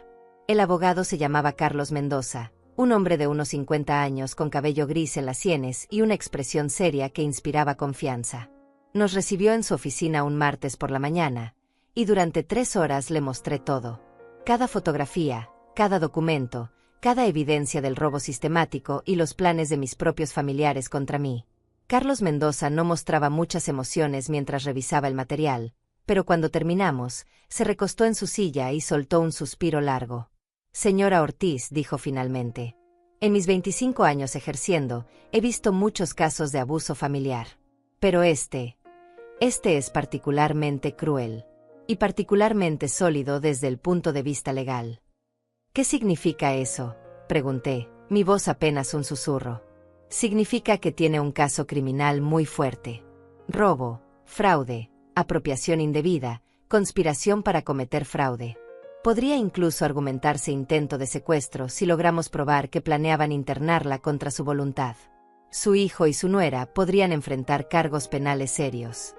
El abogado se llamaba Carlos Mendoza, un hombre de unos 50 años con cabello gris en las sienes y una expresión seria que inspiraba confianza. Nos recibió en su oficina un martes por la mañana, y durante 3 horas le mostré todo. Cada fotografía, cada documento, cada evidencia del robo sistemático y los planes de mis propios familiares contra mí. Carlos Mendoza no mostraba muchas emociones mientras revisaba el material, pero cuando terminamos, se recostó en su silla y soltó un suspiro largo. Señora Ortiz, dijo finalmente, en mis 25 años ejerciendo, he visto muchos casos de abuso familiar. Pero este es particularmente cruel. Y particularmente sólido desde el punto de vista legal. ¿Qué significa eso?, pregunté, mi voz apenas un susurro. Significa que tiene un caso criminal muy fuerte. Robo, fraude, apropiación indebida, conspiración para cometer fraude. Podría incluso argumentarse intento de secuestro si logramos probar que planeaban internarla contra su voluntad. Su hijo y su nuera podrían enfrentar cargos penales serios.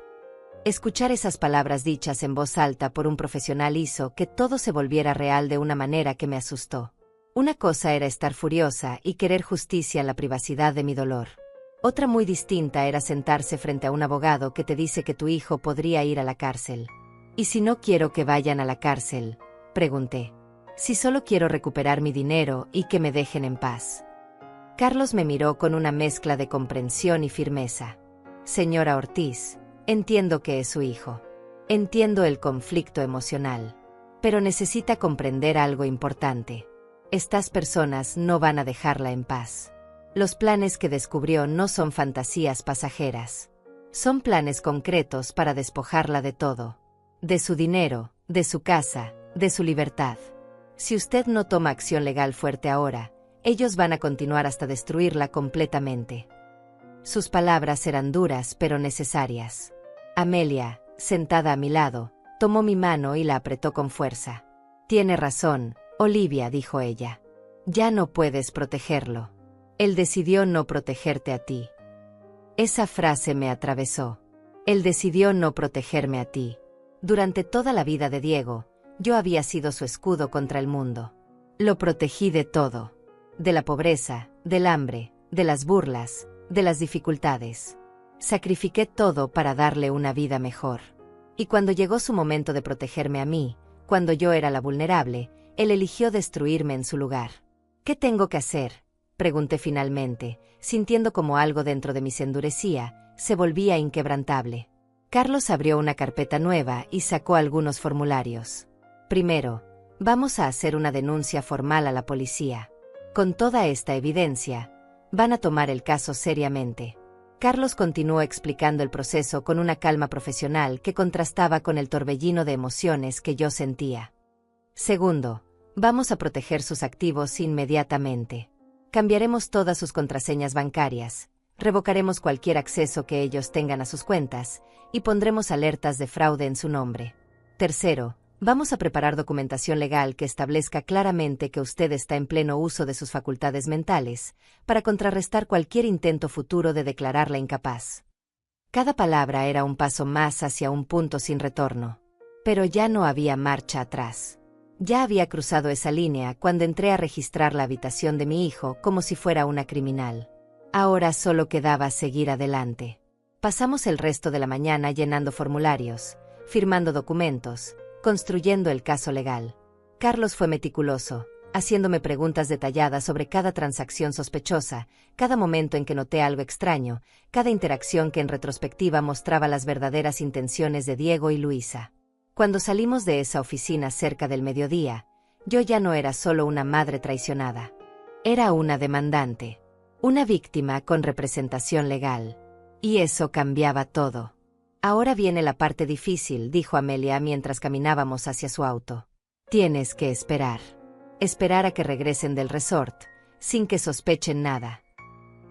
Escuchar esas palabras dichas en voz alta por un profesional hizo que todo se volviera real de una manera que me asustó. Una cosa era estar furiosa y querer justicia en la privacidad de mi dolor. Otra muy distinta era sentarse frente a un abogado que te dice que tu hijo podría ir a la cárcel. ¿Y si no quiero que vayan a la cárcel?, pregunté. Si solo quiero recuperar mi dinero y que me dejen en paz. Carlos me miró con una mezcla de comprensión y firmeza. Señora Ortiz, entiendo que es su hijo. Entiendo el conflicto emocional. Pero necesita comprender algo importante. Estas personas no van a dejarla en paz. Los planes que descubrió no son fantasías pasajeras. Son planes concretos para despojarla de todo. De su dinero, de su casa, de su libertad. Si usted no toma acción legal fuerte ahora, ellos van a continuar hasta destruirla completamente. Sus palabras eran duras pero necesarias. Amelia, sentada a mi lado, tomó mi mano y la apretó con fuerza. Tiene razón, Olivia, dijo ella. Ya no puedes protegerlo. Él decidió no protegerte a ti. Esa frase me atravesó. Él decidió no protegerme a ti. Durante toda la vida de Diego, yo había sido su escudo contra el mundo. Lo protegí de todo. De la pobreza, del hambre, de las burlas, de las dificultades. Sacrifiqué todo para darle una vida mejor. Y cuando llegó su momento de protegerme a mí, cuando yo era la vulnerable, él eligió destruirme en su lugar. ¿Qué tengo que hacer?, pregunté finalmente, sintiendo como algo dentro de mí se endurecía, se volvía inquebrantable. Carlos abrió una carpeta nueva y sacó algunos formularios. Primero, vamos a hacer una denuncia formal a la policía. Con toda esta evidencia, van a tomar el caso seriamente. Carlos continuó explicando el proceso con una calma profesional que contrastaba con el torbellino de emociones que yo sentía. Segundo, vamos a proteger sus activos inmediatamente. Cambiaremos todas sus contraseñas bancarias, revocaremos cualquier acceso que ellos tengan a sus cuentas, y pondremos alertas de fraude en su nombre. Tercero, vamos a preparar documentación legal que establezca claramente que usted está en pleno uso de sus facultades mentales, para contrarrestar cualquier intento futuro de declararla incapaz. Cada palabra era un paso más hacia un punto sin retorno. Pero ya no había marcha atrás. Ya había cruzado esa línea cuando entré a registrar la habitación de mi hijo como si fuera una criminal. Ahora solo quedaba seguir adelante. Pasamos el resto de la mañana llenando formularios, firmando documentos, construyendo el caso legal. Carlos fue meticuloso, haciéndome preguntas detalladas sobre cada transacción sospechosa, cada momento en que noté algo extraño, cada interacción que en retrospectiva mostraba las verdaderas intenciones de Diego y Luisa. Cuando salimos de esa oficina cerca del mediodía, yo ya no era solo una madre traicionada. Era una demandante, una víctima con representación legal. Y eso cambiaba todo. Ahora viene la parte difícil, dijo Amelia mientras caminábamos hacia su auto. Tienes que esperar. Esperar a que regresen del resort, sin que sospechen nada.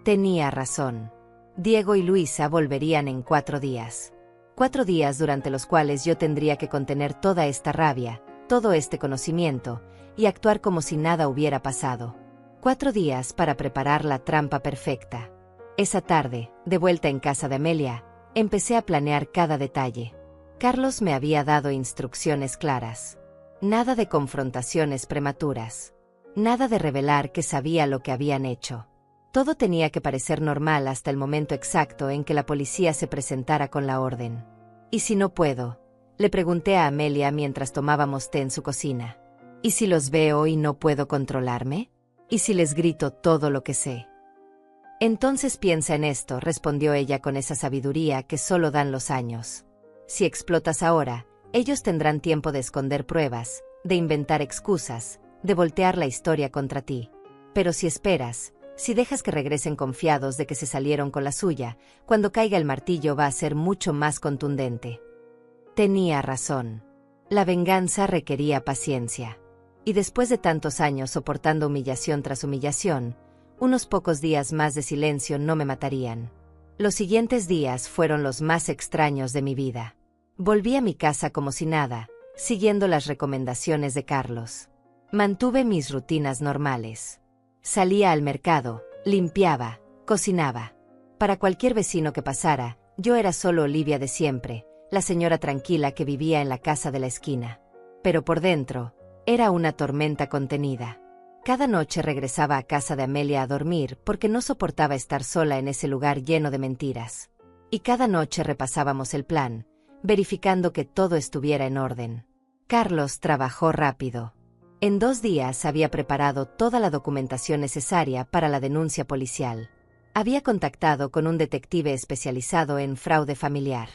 Tenía razón. Diego y Luisa volverían en 4 días. 4 días durante los cuales yo tendría que contener toda esta rabia, todo este conocimiento, y actuar como si nada hubiera pasado. 4 días para preparar la trampa perfecta. Esa tarde, de vuelta en casa de Amelia, empecé a planear cada detalle. Carlos me había dado instrucciones claras. Nada de confrontaciones prematuras. Nada de revelar que sabía lo que habían hecho. Todo tenía que parecer normal hasta el momento exacto en que la policía se presentara con la orden. ¿Y si no puedo? Le pregunté a Amelia mientras tomábamos té en su cocina. ¿Y si los veo y no puedo controlarme? ¿Y si les grito todo lo que sé? Entonces piensa en esto, respondió ella con esa sabiduría que solo dan los años. Si explotas ahora, ellos tendrán tiempo de esconder pruebas, de inventar excusas, de voltear la historia contra ti. Pero si esperas, si dejas que regresen confiados de que se salieron con la suya, cuando caiga el martillo va a ser mucho más contundente. Tenía razón. La venganza requería paciencia. Y después de tantos años soportando humillación tras humillación, unos pocos días más de silencio no me matarían. Los siguientes días fueron los más extraños de mi vida. Volví a mi casa como si nada, siguiendo las recomendaciones de Carlos. Mantuve mis rutinas normales. Salía al mercado, limpiaba, cocinaba. Para cualquier vecino que pasara, yo era solo Olivia de siempre, la señora tranquila que vivía en la casa de la esquina. Pero por dentro, era una tormenta contenida. Cada noche regresaba a casa de Amelia a dormir porque no soportaba estar sola en ese lugar lleno de mentiras. Y cada noche repasábamos el plan, verificando que todo estuviera en orden. Carlos trabajó rápido. En 2 días había preparado toda la documentación necesaria para la denuncia policial. Había contactado con un detective especializado en fraude familiar.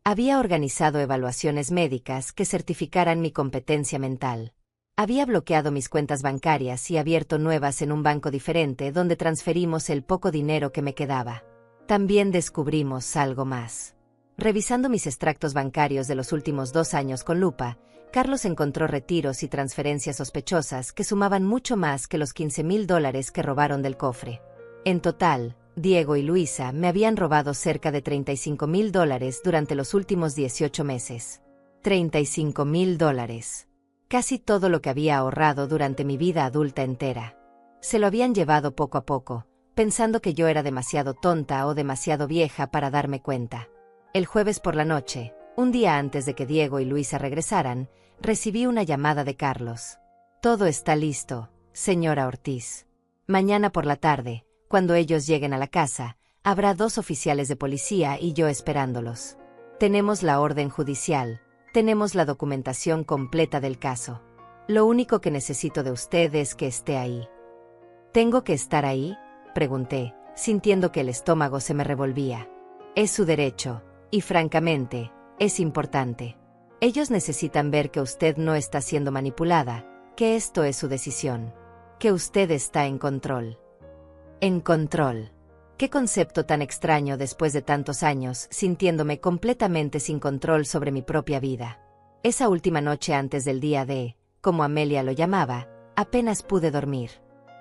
Había organizado evaluaciones médicas que certificaran mi competencia mental. Había bloqueado mis cuentas bancarias y abierto nuevas en un banco diferente donde transferimos el poco dinero que me quedaba. También descubrimos algo más. Revisando mis extractos bancarios de los últimos 2 años con lupa, Carlos encontró retiros y transferencias sospechosas que sumaban mucho más que los $15,000 que robaron del cofre. En total, Diego y Luisa me habían robado cerca de $35,000 durante los últimos 18 meses. $35,000. Casi todo lo que había ahorrado durante mi vida adulta entera. Se lo habían llevado poco a poco, pensando que yo era demasiado tonta o demasiado vieja para darme cuenta. El jueves por la noche, un día antes de que Diego y Luisa regresaran, recibí una llamada de Carlos. Todo está listo, señora Ortiz. Mañana por la tarde, cuando ellos lleguen a la casa, habrá 2 oficiales de policía y yo esperándolos. Tenemos la orden judicial, tenemos la documentación completa del caso. Lo único que necesito de usted es que esté ahí. ¿Tengo que estar ahí?, pregunté, sintiendo que el estómago se me revolvía. Es su derecho. Y francamente, es importante. Ellos necesitan ver que usted no está siendo manipulada, que esto es su decisión, que usted está en control. En control. Qué concepto tan extraño después de tantos años, sintiéndome completamente sin control sobre mi propia vida. Esa última noche antes del día D, como Amelia lo llamaba, apenas pude dormir.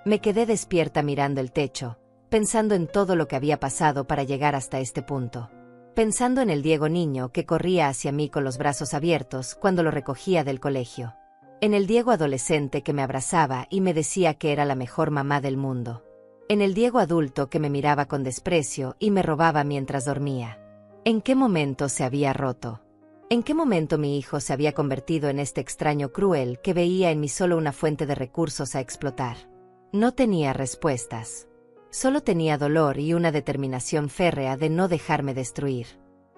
Me quedé despierta mirando el techo, pensando en todo lo que había pasado para llegar hasta este punto. Pensando en el Diego niño que corría hacia mí con los brazos abiertos cuando lo recogía del colegio. En el Diego adolescente que me abrazaba y me decía que era la mejor mamá del mundo. En el Diego adulto que me miraba con desprecio y me robaba mientras dormía. ¿En qué momento se había roto? ¿En qué momento mi hijo se había convertido en este extraño cruel que veía en mí solo una fuente de recursos a explotar? No tenía respuestas. Solo tenía dolor y una determinación férrea de no dejarme destruir.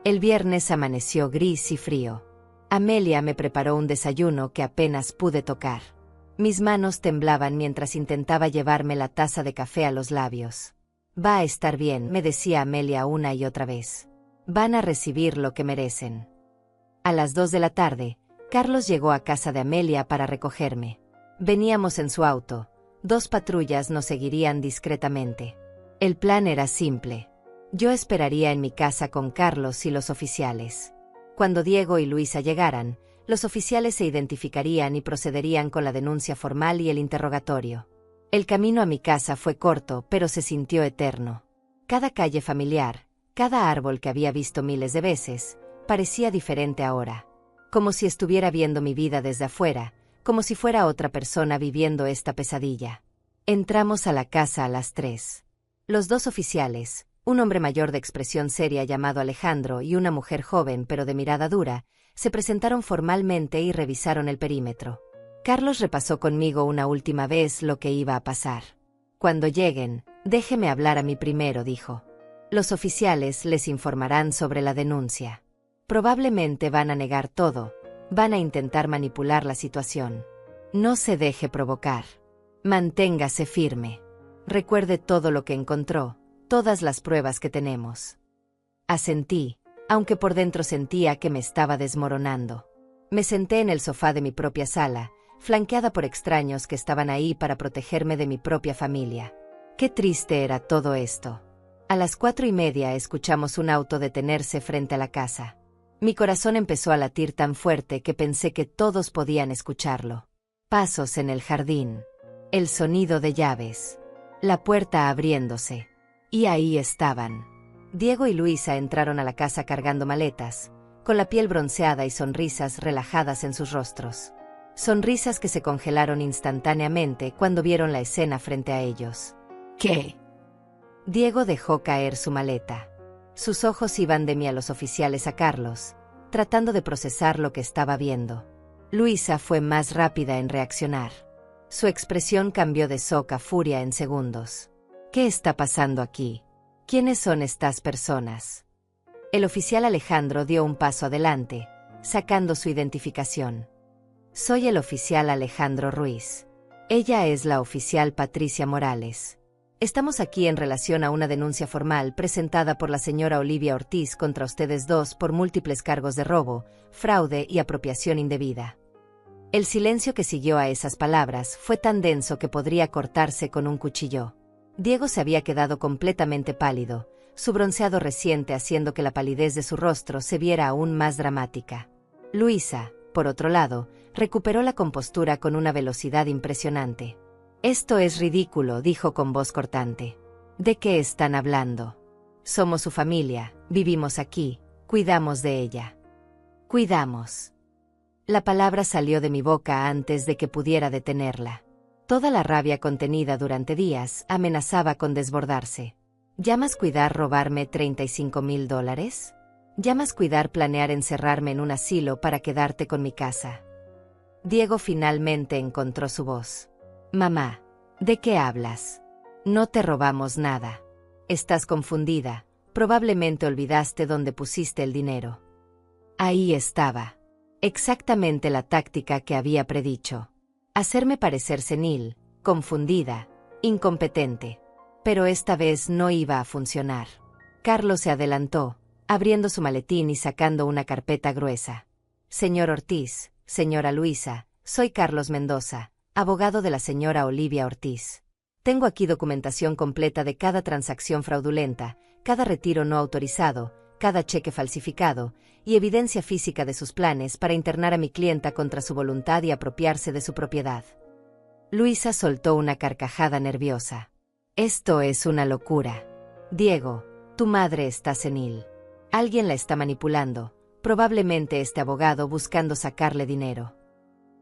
El viernes amaneció gris y frío. Amelia me preparó un desayuno que apenas pude tocar. Mis manos temblaban mientras intentaba llevarme la taza de café a los labios. Va a estar bien, me decía Amelia una y otra vez. Van a recibir lo que merecen. A las 2 de la tarde, Carlos llegó a casa de Amelia para recogerme. Veníamos en su auto. 2 patrullas nos seguirían discretamente. El plan era simple. Yo esperaría en mi casa con Carlos y los oficiales. Cuando Diego y Luisa llegaran, los oficiales se identificarían y procederían con la denuncia formal y el interrogatorio. El camino a mi casa fue corto, pero se sintió eterno. Cada calle familiar, cada árbol que había visto miles de veces, parecía diferente ahora. Como si estuviera viendo mi vida desde afuera, como si fuera otra persona viviendo esta pesadilla. Entramos a la casa a las 3. Los 2 oficiales, un hombre mayor de expresión seria llamado Alejandro y una mujer joven pero de mirada dura, se presentaron formalmente y revisaron el perímetro. Carlos repasó conmigo una última vez lo que iba a pasar. Cuando lleguen, déjeme hablar a mí primero, dijo. Los oficiales les informarán sobre la denuncia. Probablemente van a negar todo, van a intentar manipular la situación. No se deje provocar. Manténgase firme. Recuerde todo lo que encontró, todas las pruebas que tenemos. Asentí, aunque por dentro sentía que me estaba desmoronando. Me senté en el sofá de mi propia sala, flanqueada por extraños que estaban ahí para protegerme de mi propia familia. Qué triste era todo esto. A las 4:30 escuchamos un auto detenerse frente a la casa. Mi corazón empezó a latir tan fuerte que pensé que todos podían escucharlo. Pasos en el jardín. El sonido de llaves. La puerta abriéndose. Y ahí estaban. Diego y Luisa entraron a la casa cargando maletas, con la piel bronceada y sonrisas relajadas en sus rostros. Sonrisas que se congelaron instantáneamente cuando vieron la escena frente a ellos. ¿Qué? Diego dejó caer su maleta. Sus ojos iban de mí a los oficiales a Carlos, tratando de procesar lo que estaba viendo. Luisa fue más rápida en reaccionar. Su expresión cambió de shock a furia en segundos. ¿Qué está pasando aquí? ¿Quiénes son estas personas? El oficial Alejandro dio un paso adelante, sacando su identificación. Soy el oficial Alejandro Ruiz. Ella es la oficial Patricia Morales. Estamos aquí en relación a una denuncia formal presentada por la señora Olivia Ortiz contra ustedes dos por múltiples cargos de robo, fraude y apropiación indebida. El silencio que siguió a esas palabras fue tan denso que podría cortarse con un cuchillo. Diego se había quedado completamente pálido, su bronceado reciente haciendo que la palidez de su rostro se viera aún más dramática. Luisa, por otro lado, recuperó la compostura con una velocidad impresionante. «Esto es ridículo», dijo con voz cortante. «¿De qué están hablando? Somos su familia, vivimos aquí, cuidamos de ella». «Cuidamos». La palabra salió de mi boca antes de que pudiera detenerla. Toda la rabia contenida durante días amenazaba con desbordarse. ¿Llamas cuidar robarme $35,000? ¿Llamas cuidar planear encerrarme en un asilo para quedarte con mi casa? Diego finalmente encontró su voz. Mamá, ¿de qué hablas? No te robamos nada. Estás confundida, probablemente olvidaste dónde pusiste el dinero. Ahí estaba. Exactamente la táctica que había predicho. Hacerme parecer senil, confundida, incompetente. Pero esta vez no iba a funcionar. Carlos se adelantó, abriendo su maletín y sacando una carpeta gruesa. Señor Ortiz, señora Luisa, soy Carlos Mendoza, abogado de la señora Olivia Ortiz. Tengo aquí documentación completa de cada transacción fraudulenta, cada retiro no autorizado, cada cheque falsificado, y evidencia física de sus planes para internar a mi clienta contra su voluntad y apropiarse de su propiedad. Luisa soltó una carcajada nerviosa. Esto es una locura. Diego, tu madre está senil. Alguien la está manipulando, probablemente este abogado buscando sacarle dinero.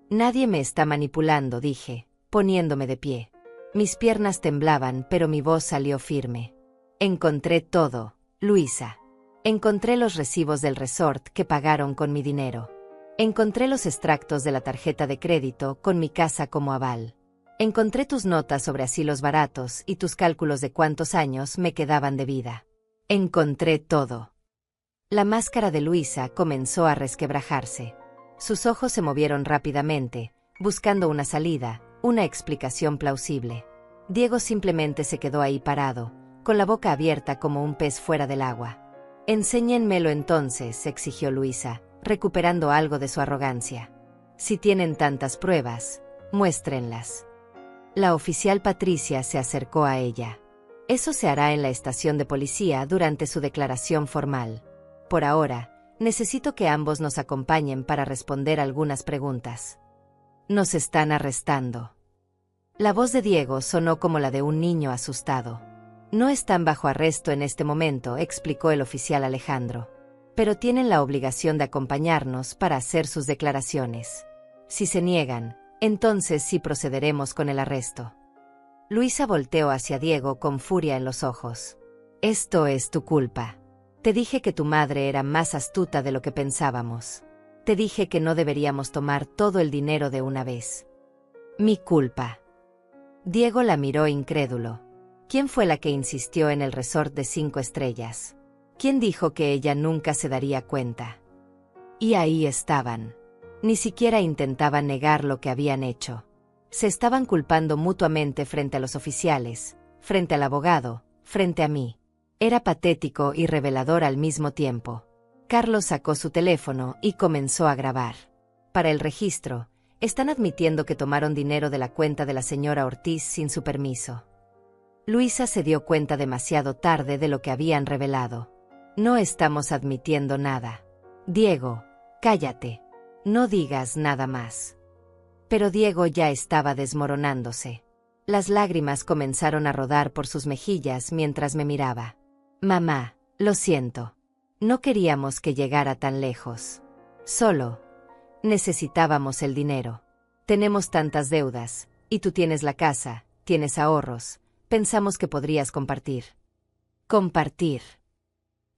Nadie me está manipulando, dije, poniéndome de pie. Mis piernas temblaban, pero mi voz salió firme. Encontré todo, Luisa. Encontré los recibos del resort que pagaron con mi dinero. Encontré los extractos de la tarjeta de crédito con mi casa como aval. Encontré tus notas sobre asilos baratos y tus cálculos de cuántos años me quedaban de vida. Encontré todo. La máscara de Luisa comenzó a resquebrajarse. Sus ojos se movieron rápidamente, buscando una salida, una explicación plausible. Diego simplemente se quedó ahí parado, con la boca abierta como un pez fuera del agua. «Enséñenmelo entonces», exigió Luisa, recuperando algo de su arrogancia. «Si tienen tantas pruebas, muéstrenlas». La oficial Patricia se acercó a ella. «Eso se hará en la estación de policía durante su declaración formal. Por ahora, necesito que ambos nos acompañen para responder algunas preguntas». «Nos están arrestando». La voz de Diego sonó como la de un niño asustado. «No están bajo arresto en este momento», explicó el oficial Alejandro. «Pero tienen la obligación de acompañarnos para hacer sus declaraciones. Si se niegan, entonces sí procederemos con el arresto». Luisa volteó hacia Diego con furia en los ojos. «Esto es tu culpa. Te dije que tu madre era más astuta de lo que pensábamos. Te dije que no deberíamos tomar todo el dinero de una vez». «Mi culpa». Diego la miró incrédulo. ¿Quién fue la que insistió en el resort de 5 estrellas? ¿Quién dijo que ella nunca se daría cuenta? Y ahí estaban. Ni siquiera intentaban negar lo que habían hecho. Se estaban culpando mutuamente frente a los oficiales, frente al abogado, frente a mí. Era patético y revelador al mismo tiempo. Carlos sacó su teléfono y comenzó a grabar. Para el registro, están admitiendo que tomaron dinero de la cuenta de la señora Ortiz sin su permiso. Luisa se dio cuenta demasiado tarde de lo que habían revelado. «No estamos admitiendo nada. Diego, cállate. No digas nada más». Pero Diego ya estaba desmoronándose. Las lágrimas comenzaron a rodar por sus mejillas mientras me miraba. «Mamá, lo siento. No queríamos que llegara tan lejos. Solo necesitábamos el dinero. Tenemos tantas deudas, y tú tienes la casa, tienes ahorros. Pensamos que podrías compartir». «Compartir».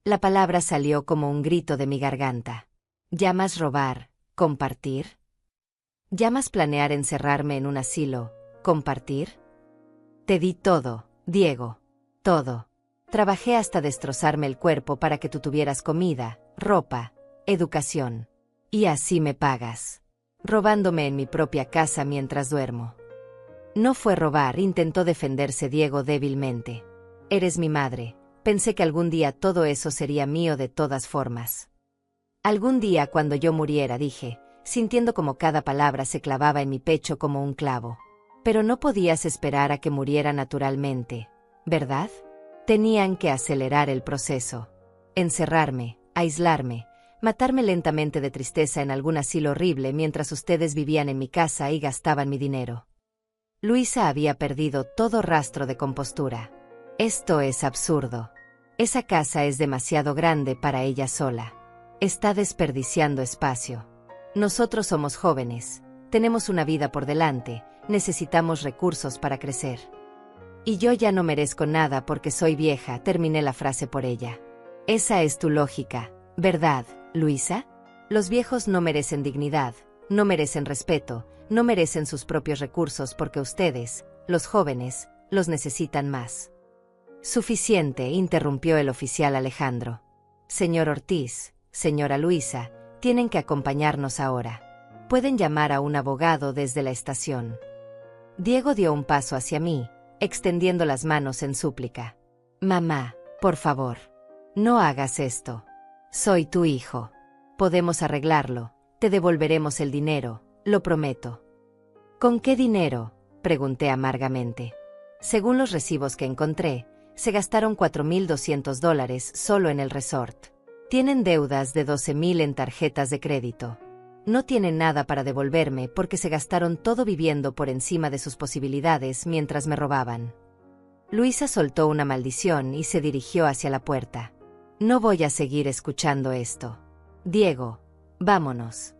La palabra salió como un grito de mi garganta. ¿Llamas robar, compartir? ¿Llamas planear encerrarme en un asilo, compartir? Te di todo, Diego. Todo. Trabajé hasta destrozarme el cuerpo para que tú tuvieras comida, ropa, educación. Y así me pagas. Robándome en mi propia casa mientras duermo. No fue robar, intentó defenderse Diego débilmente. Eres mi madre. Pensé que algún día todo eso sería mío de todas formas. Algún día cuando yo muriera, dije, sintiendo como cada palabra se clavaba en mi pecho como un clavo. Pero no podías esperar a que muriera naturalmente, ¿verdad? Tenían que acelerar el proceso. Encerrarme, aislarme, matarme lentamente de tristeza en algún asilo horrible mientras ustedes vivían en mi casa y gastaban mi dinero. Luisa había perdido todo rastro de compostura. Esto es absurdo. Esa casa es demasiado grande para ella sola. Está desperdiciando espacio. Nosotros somos jóvenes, tenemos una vida por delante, necesitamos recursos para crecer. Y yo ya no merezco nada porque soy vieja, terminé la frase por ella. Esa es tu lógica, ¿verdad, Luisa? Los viejos no merecen dignidad, no merecen respeto, no merecen sus propios recursos porque ustedes, los jóvenes, los necesitan más. Suficiente, interrumpió el oficial Alejandro. Señor Ortiz, señora Luisa, tienen que acompañarnos ahora. Pueden llamar a un abogado desde la estación. Diego dio un paso hacia mí, extendiendo las manos en súplica. Mamá, por favor, no hagas esto. Soy tu hijo. Podemos arreglarlo, te devolveremos el dinero, lo prometo. ¿Con qué dinero?, pregunté amargamente. Según los recibos que encontré, se gastaron $4,200 solo en el resort. Tienen deudas de $12,000 en tarjetas de crédito. No tienen nada para devolverme porque se gastaron todo viviendo por encima de sus posibilidades mientras me robaban. Luisa soltó una maldición y se dirigió hacia la puerta. No voy a seguir escuchando esto. Diego, vámonos.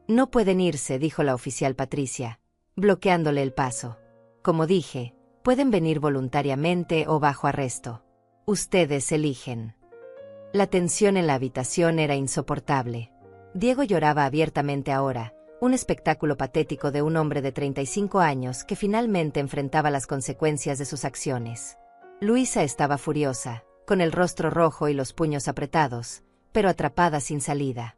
No pueden irse, dijo la oficial Patricia, bloqueándole el paso. Como dije, pueden venir voluntariamente o bajo arresto. Ustedes eligen. La tensión en la habitación era insoportable. Diego lloraba abiertamente ahora, un espectáculo patético de un hombre de 35 años que finalmente enfrentaba las consecuencias de sus acciones. Luisa estaba furiosa, con el rostro rojo y los puños apretados, pero atrapada sin salida.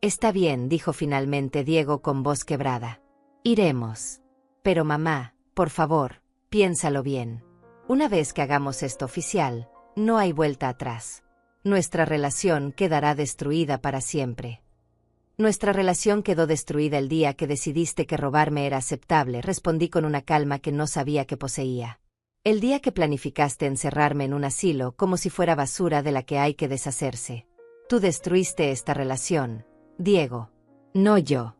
Está bien, dijo finalmente Diego con voz quebrada. Iremos. Pero mamá, por favor, piénsalo bien. Una vez que hagamos esto oficial, no hay vuelta atrás. Nuestra relación quedará destruida para siempre. Nuestra relación quedó destruida el día que decidiste que robarme era aceptable, respondí con una calma que no sabía que poseía. El día que planificaste encerrarme en un asilo como si fuera basura de la que hay que deshacerse. Tú destruiste esta relación, Diego. No yo.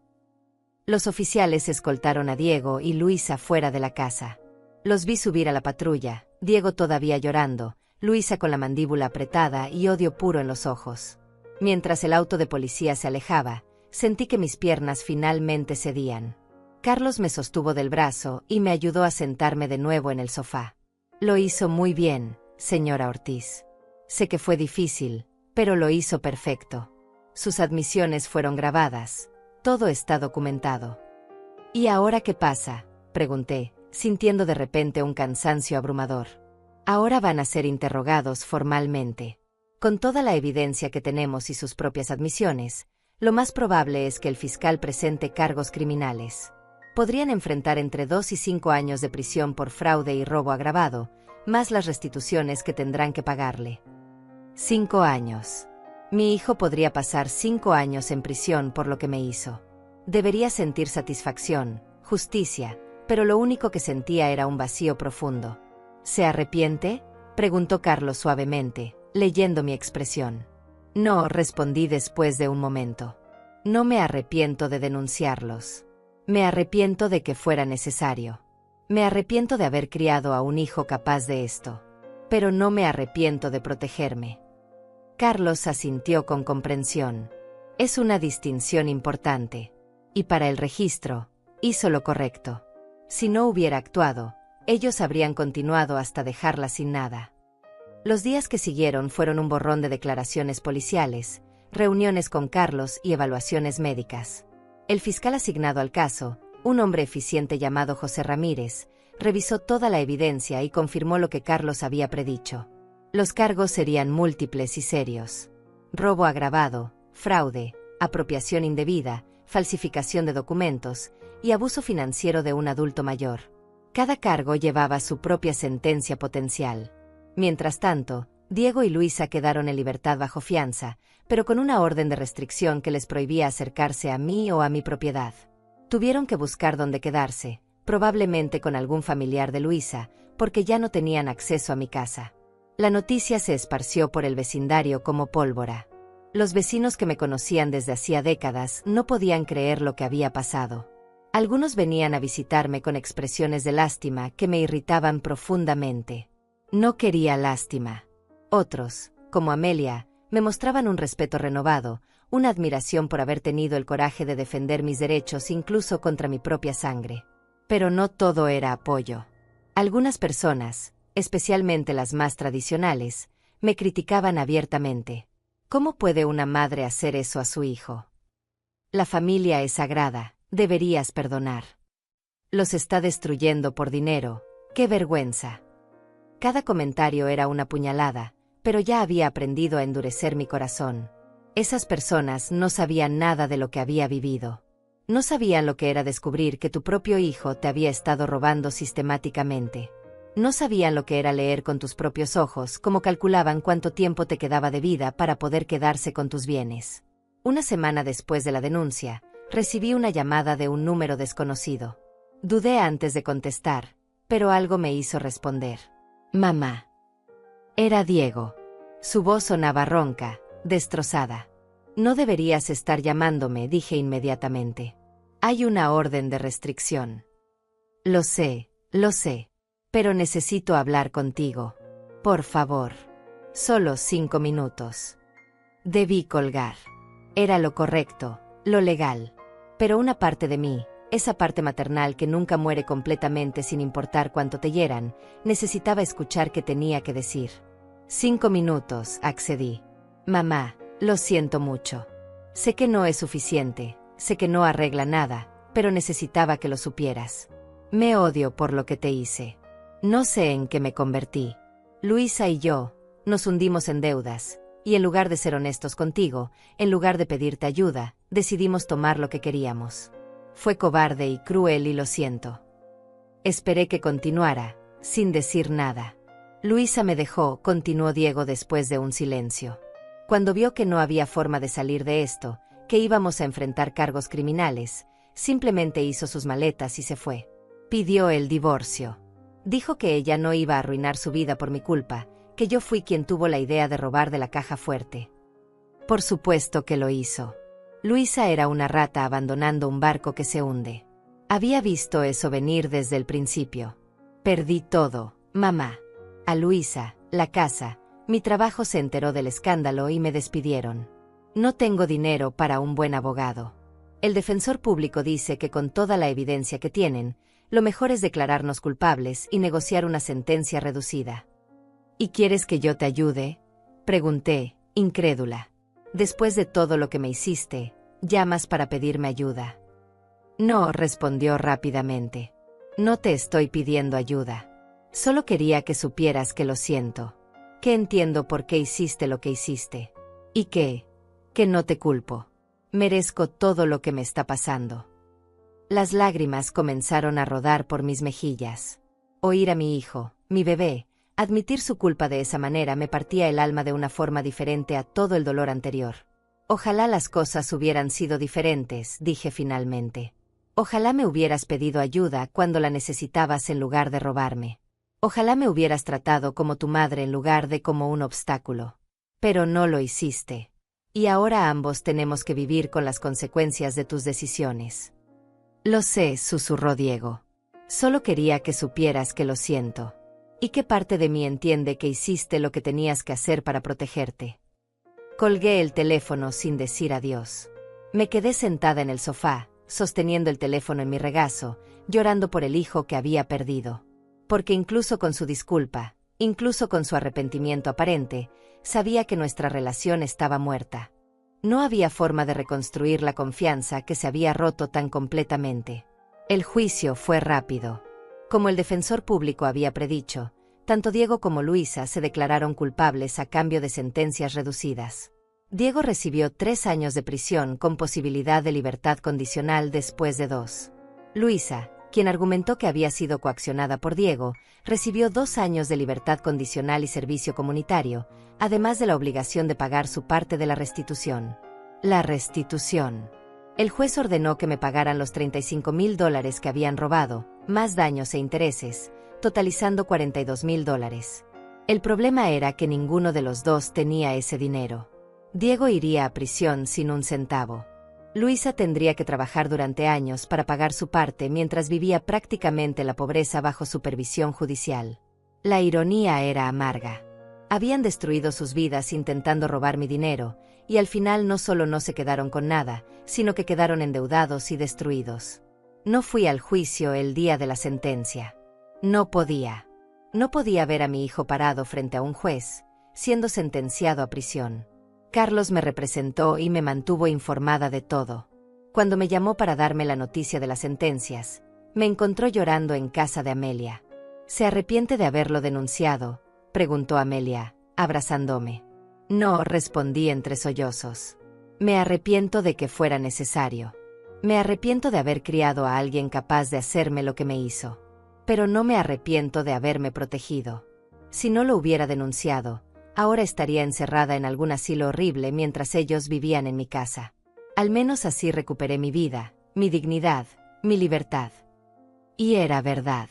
Los oficiales escoltaron a Diego y Luisa fuera de la casa. Los vi subir a la patrulla, Diego todavía llorando, Luisa con la mandíbula apretada y odio puro en los ojos. Mientras el auto de policía se alejaba, sentí que mis piernas finalmente cedían. Carlos me sostuvo del brazo y me ayudó a sentarme de nuevo en el sofá. Lo hizo muy bien, señora Ortiz. Sé que fue difícil, pero lo hizo perfecto. Sus admisiones fueron grabadas. Todo está documentado. ¿Y ahora qué pasa?, pregunté, sintiendo de repente un cansancio abrumador. Ahora van a ser interrogados formalmente. Con toda la evidencia que tenemos y sus propias admisiones, lo más probable es que el fiscal presente cargos criminales. Podrían enfrentar entre 2 y 5 años de prisión por fraude y robo agravado, más las restituciones que tendrán que pagarle. 5 años. Mi hijo podría pasar 5 años en prisión por lo que me hizo. Debería sentir satisfacción, justicia, pero lo único que sentía era un vacío profundo. ¿Se arrepiente?, preguntó Carlos suavemente, leyendo mi expresión. No, respondí después de un momento. No me arrepiento de denunciarlos. Me arrepiento de que fuera necesario. Me arrepiento de haber criado a un hijo capaz de esto. Pero no me arrepiento de protegerme. Carlos asintió con comprensión. Es una distinción importante. Y para el registro, hizo lo correcto. Si no hubiera actuado, ellos habrían continuado hasta dejarla sin nada. Los días que siguieron fueron un borrón de declaraciones policiales, reuniones con Carlos y evaluaciones médicas. El fiscal asignado al caso, un hombre eficiente llamado José Ramírez, revisó toda la evidencia y confirmó lo que Carlos había predicho. Los cargos serían múltiples y serios. Robo agravado, fraude, apropiación indebida, falsificación de documentos y abuso financiero de un adulto mayor. Cada cargo llevaba su propia sentencia potencial. Mientras tanto, Diego y Luisa quedaron en libertad bajo fianza, pero con una orden de restricción que les prohibía acercarse a mí o a mi propiedad. Tuvieron que buscar dónde quedarse, probablemente con algún familiar de Luisa, porque ya no tenían acceso a mi casa. La noticia se esparció por el vecindario como pólvora. Los vecinos que me conocían desde hacía décadas no podían creer lo que había pasado. Algunos venían a visitarme con expresiones de lástima que me irritaban profundamente. No quería lástima. Otros, como Amelia, me mostraban un respeto renovado, una admiración por haber tenido el coraje de defender mis derechos incluso contra mi propia sangre. Pero no todo era apoyo. Algunas personas, especialmente las más tradicionales, me criticaban abiertamente. ¿Cómo puede una madre hacer eso a su hijo? La familia es sagrada, deberías perdonar. Los está destruyendo por dinero, ¡qué vergüenza! Cada comentario era una puñalada, pero ya había aprendido a endurecer mi corazón. Esas personas no sabían nada de lo que había vivido. No sabían lo que era descubrir que tu propio hijo te había estado robando sistemáticamente. No sabían lo que era leer con tus propios ojos cómo calculaban cuánto tiempo te quedaba de vida para poder quedarse con tus bienes. Una semana después de la denuncia, recibí una llamada de un número desconocido. Dudé antes de contestar, pero algo me hizo responder. Mamá. Era Diego. Su voz sonaba ronca, destrozada. No deberías estar llamándome, dije inmediatamente. Hay una orden de restricción. Lo sé, pero necesito hablar contigo. Por favor. Solo 5 minutos. Debí colgar. Era lo correcto, lo legal. Pero una parte de mí, esa parte maternal que nunca muere completamente sin importar cuánto te hieran, necesitaba escuchar qué tenía que decir. 5 minutos, accedí. Mamá, lo siento mucho. Sé que no es suficiente, sé que no arregla nada, pero necesitaba que lo supieras. Me odio por lo que te hice. No sé en qué me convertí. Luisa y yo nos hundimos en deudas, y en lugar de ser honestos contigo, en lugar de pedirte ayuda, decidimos tomar lo que queríamos. Fue cobarde y cruel y lo siento. Esperé que continuara, sin decir nada. Luisa me dejó, continuó Diego después de un silencio. Cuando vio que no había forma de salir de esto, que íbamos a enfrentar cargos criminales, simplemente hizo sus maletas y se fue. Pidió el divorcio. Dijo que ella no iba a arruinar su vida por mi culpa, que yo fui quien tuvo la idea de robar de la caja fuerte. Por supuesto que lo hizo. Luisa era una rata abandonando un barco que se hunde. Había visto eso venir desde el principio. Perdí todo, mamá. A Luisa, la casa, mi trabajo se enteró del escándalo y me despidieron. No tengo dinero para un buen abogado. El defensor público dice que con toda la evidencia que tienen, lo mejor es declararnos culpables y negociar una sentencia reducida. ¿Y quieres que yo te ayude?, pregunté, incrédula. Después de todo lo que me hiciste, ¿llamas para pedirme ayuda? No, respondió rápidamente. No te estoy pidiendo ayuda. Solo quería que supieras que lo siento. Que entiendo por qué hiciste lo que hiciste. Y que no te culpo. Merezco todo lo que me está pasando. Las lágrimas comenzaron a rodar por mis mejillas. Oír a mi hijo, mi bebé, admitir su culpa de esa manera me partía el alma de una forma diferente a todo el dolor anterior. Ojalá las cosas hubieran sido diferentes, dije finalmente. Ojalá me hubieras pedido ayuda cuando la necesitabas en lugar de robarme. Ojalá me hubieras tratado como tu madre en lugar de como un obstáculo. Pero no lo hiciste. Y ahora ambos tenemos que vivir con las consecuencias de tus decisiones. Lo sé, susurró Diego. Solo quería que supieras que lo siento. ¿Y qué parte de mí entiende que hiciste lo que tenías que hacer para protegerte? Colgué el teléfono sin decir adiós. Me quedé sentada en el sofá, sosteniendo el teléfono en mi regazo, llorando por el hijo que había perdido. Porque incluso con su disculpa, incluso con su arrepentimiento aparente, sabía que nuestra relación estaba muerta. No había forma de reconstruir la confianza que se había roto tan completamente. El juicio fue rápido. Como el defensor público había predicho, tanto Diego como Luisa se declararon culpables a cambio de sentencias reducidas. Diego recibió 3 años de prisión con posibilidad de libertad condicional después de 2. Luisa, quien argumentó que había sido coaccionada por Diego, recibió 2 años de libertad condicional y servicio comunitario, además de la obligación de pagar su parte de la restitución. La restitución. El juez ordenó que me pagaran los $35,000 que habían robado, más daños e intereses, totalizando $42,000. El problema era que ninguno de los dos tenía ese dinero. Diego iría a prisión sin un centavo. Luisa tendría que trabajar durante años para pagar su parte mientras vivía prácticamente la pobreza bajo supervisión judicial. La ironía era amarga. Habían destruido sus vidas intentando robar mi dinero, y al final no solo no se quedaron con nada, sino que quedaron endeudados y destruidos. No fui al juicio el día de la sentencia. No podía. No podía ver a mi hijo parado frente a un juez, siendo sentenciado a prisión. Carlos me representó y me mantuvo informada de todo. Cuando me llamó para darme la noticia de las sentencias, me encontró llorando en casa de Amelia. ¿Se arrepiente de haberlo denunciado?, preguntó Amelia, abrazándome. No, respondí entre sollozos. Me arrepiento de que fuera necesario. Me arrepiento de haber criado a alguien capaz de hacerme lo que me hizo. Pero no me arrepiento de haberme protegido. Si no lo hubiera denunciado, ahora estaría encerrada en algún asilo horrible mientras ellos vivían en mi casa. Al menos así recuperé mi vida, mi dignidad, mi libertad. Y era verdad.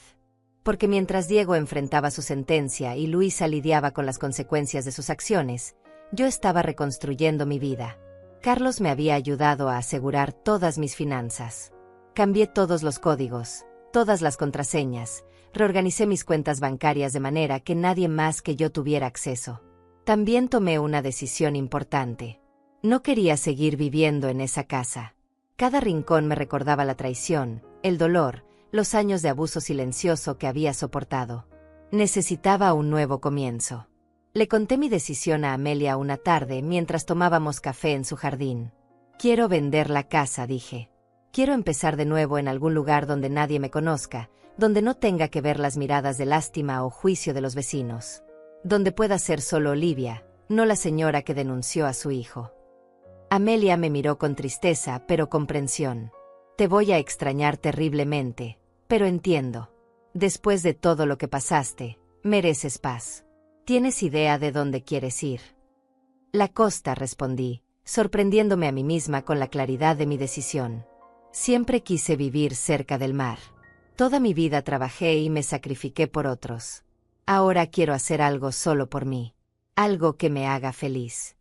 Porque mientras Diego enfrentaba su sentencia y Luisa lidiaba con las consecuencias de sus acciones, yo estaba reconstruyendo mi vida. Carlos me había ayudado a asegurar todas mis finanzas. Cambié todos los códigos, todas las contraseñas, reorganicé mis cuentas bancarias de manera que nadie más que yo tuviera acceso. También tomé una decisión importante. No quería seguir viviendo en esa casa. Cada rincón me recordaba la traición, el dolor, los años de abuso silencioso que había soportado. Necesitaba un nuevo comienzo. Le conté mi decisión a Amelia una tarde mientras tomábamos café en su jardín. Quiero vender la casa, dije. Quiero empezar de nuevo en algún lugar donde nadie me conozca, donde no tenga que ver las miradas de lástima o juicio de los vecinos. Donde pueda ser solo Olivia, no la señora que denunció a su hijo. Amelia me miró con tristeza pero comprensión. Te voy a extrañar terriblemente, pero entiendo. Después de todo lo que pasaste, mereces paz. ¿Tienes idea de dónde quieres ir? La costa, respondí, sorprendiéndome a mí misma con la claridad de mi decisión. Siempre quise vivir cerca del mar. Toda mi vida trabajé y me sacrifiqué por otros. Ahora quiero hacer algo solo por mí. Algo que me haga feliz.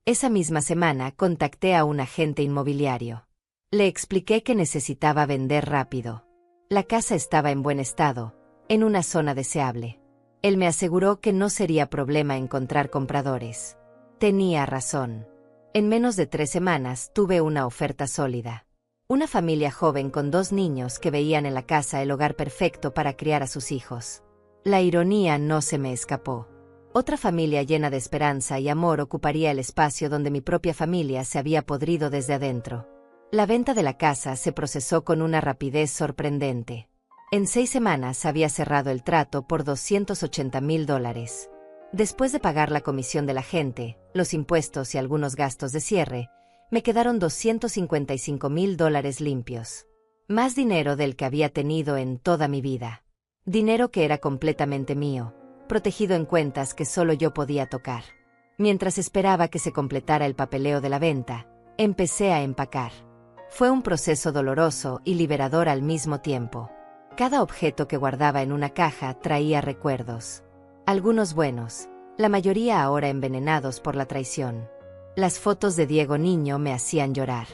Esa misma semana contacté a un agente inmobiliario. Le expliqué que necesitaba vender rápido. La casa estaba en buen estado, en una zona deseable. Él me aseguró que no sería problema encontrar compradores. Tenía razón. En menos de 3 semanas tuve una oferta sólida. Una familia joven con 2 niños que veían en la casa el hogar perfecto para criar a sus hijos. La ironía no se me escapó. Otra familia llena de esperanza y amor ocuparía el espacio donde mi propia familia se había podrido desde adentro. La venta de la casa se procesó con una rapidez sorprendente. En 6 semanas había cerrado el trato por $280,000. Después de pagar la comisión de la gente, los impuestos y algunos gastos de cierre, me quedaron $255,000 limpios. Más dinero del que había tenido en toda mi vida. Dinero que era completamente mío, protegido en cuentas que solo yo podía tocar. Mientras esperaba que se completara el papeleo de la venta, empecé a empacar. Fue un proceso doloroso y liberador al mismo tiempo. Cada objeto que guardaba en una caja traía recuerdos. Algunos buenos, la mayoría ahora envenenados por la traición. Las fotos de Diego niño me hacían llorar.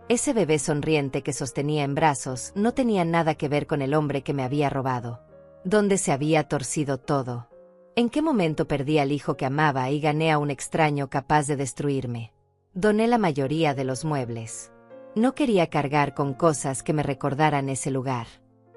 Ese bebé sonriente que sostenía en brazos no tenía nada que ver con el hombre que me había robado. ¿Dónde se había torcido todo? ¿En qué momento perdí al hijo que amaba y gané a un extraño capaz de destruirme? Doné la mayoría de los muebles. No quería cargar con cosas que me recordaran ese lugar.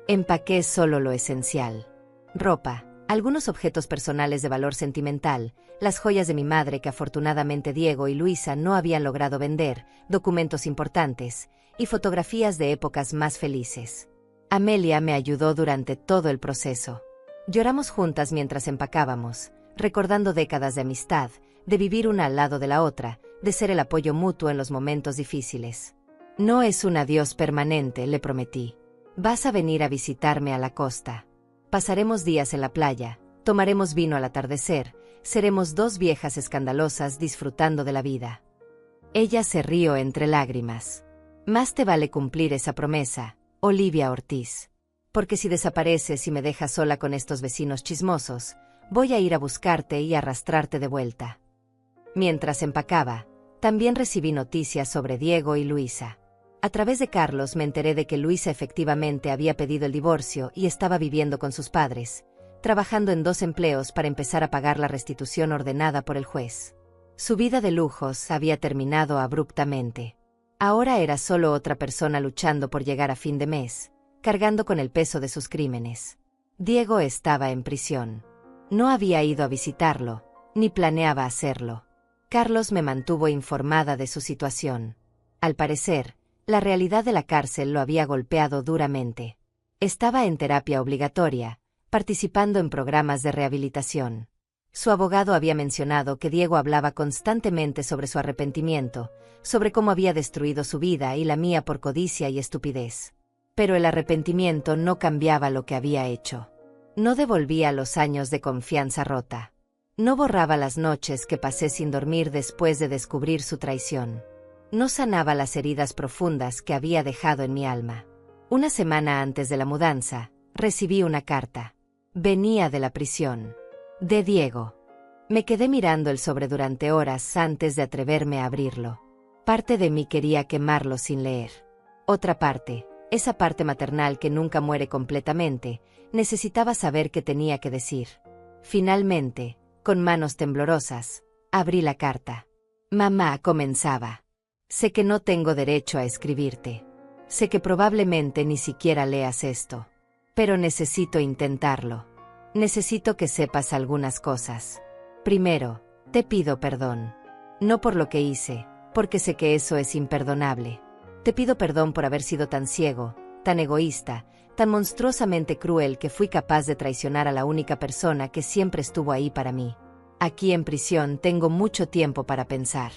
Empaqué solo lo esencial. Ropa, algunos objetos personales de valor sentimental, las joyas de mi madre que afortunadamente Diego y Luisa no habían logrado vender, documentos importantes, y fotografías de épocas más felices. Amelia me ayudó durante todo el proceso. Lloramos juntas mientras empacábamos, recordando décadas de amistad, de vivir una al lado de la otra, de ser el apoyo mutuo en los momentos difíciles. No es un adiós permanente, le prometí. Vas a venir a visitarme a la costa. Pasaremos días en la playa, tomaremos vino al atardecer, seremos 2 viejas escandalosas disfrutando de la vida. Ella se rió entre lágrimas. Más te vale cumplir esa promesa, Olivia Ortiz. Porque si desapareces y me dejas sola con estos vecinos chismosos, voy a ir a buscarte y arrastrarte de vuelta. Mientras empacaba, también recibí noticias sobre Diego y Luisa. A través de Carlos me enteré de que Luisa efectivamente había pedido el divorcio y estaba viviendo con sus padres, trabajando en 2 empleos para empezar a pagar la restitución ordenada por el juez. Su vida de lujos había terminado abruptamente. Ahora era solo otra persona luchando por llegar a fin de mes, cargando con el peso de sus crímenes. Diego estaba en prisión. No había ido a visitarlo, ni planeaba hacerlo. Carlos me mantuvo informada de su situación. Al parecer, la realidad de la cárcel lo había golpeado duramente. Estaba en terapia obligatoria, participando en programas de rehabilitación. Su abogado había mencionado que Diego hablaba constantemente sobre su arrepentimiento, sobre cómo había destruido su vida y la mía por codicia y estupidez. Pero el arrepentimiento no cambiaba lo que había hecho. No devolvía los años de confianza rota. No borraba las noches que pasé sin dormir después de descubrir su traición. No sanaba las heridas profundas que había dejado en mi alma. Una semana antes de la mudanza, recibí una carta. Venía de la prisión. De Diego. Me quedé mirando el sobre durante horas antes de atreverme a abrirlo. Parte de mí quería quemarlo sin leer. Otra parte, esa parte maternal que nunca muere completamente, necesitaba saber qué tenía que decir. Finalmente, con manos temblorosas, abrí la carta. Mamá, comenzaba. Sé que no tengo derecho a escribirte. Sé que probablemente ni siquiera leas esto. Pero necesito intentarlo. Necesito que sepas algunas cosas. Primero, te pido perdón. No por lo que hice, porque sé que eso es imperdonable. Te pido perdón por haber sido tan ciego, tan egoísta, tan monstruosamente cruel que fui capaz de traicionar a la única persona que siempre estuvo ahí para mí. Aquí en prisión tengo mucho tiempo para pensar.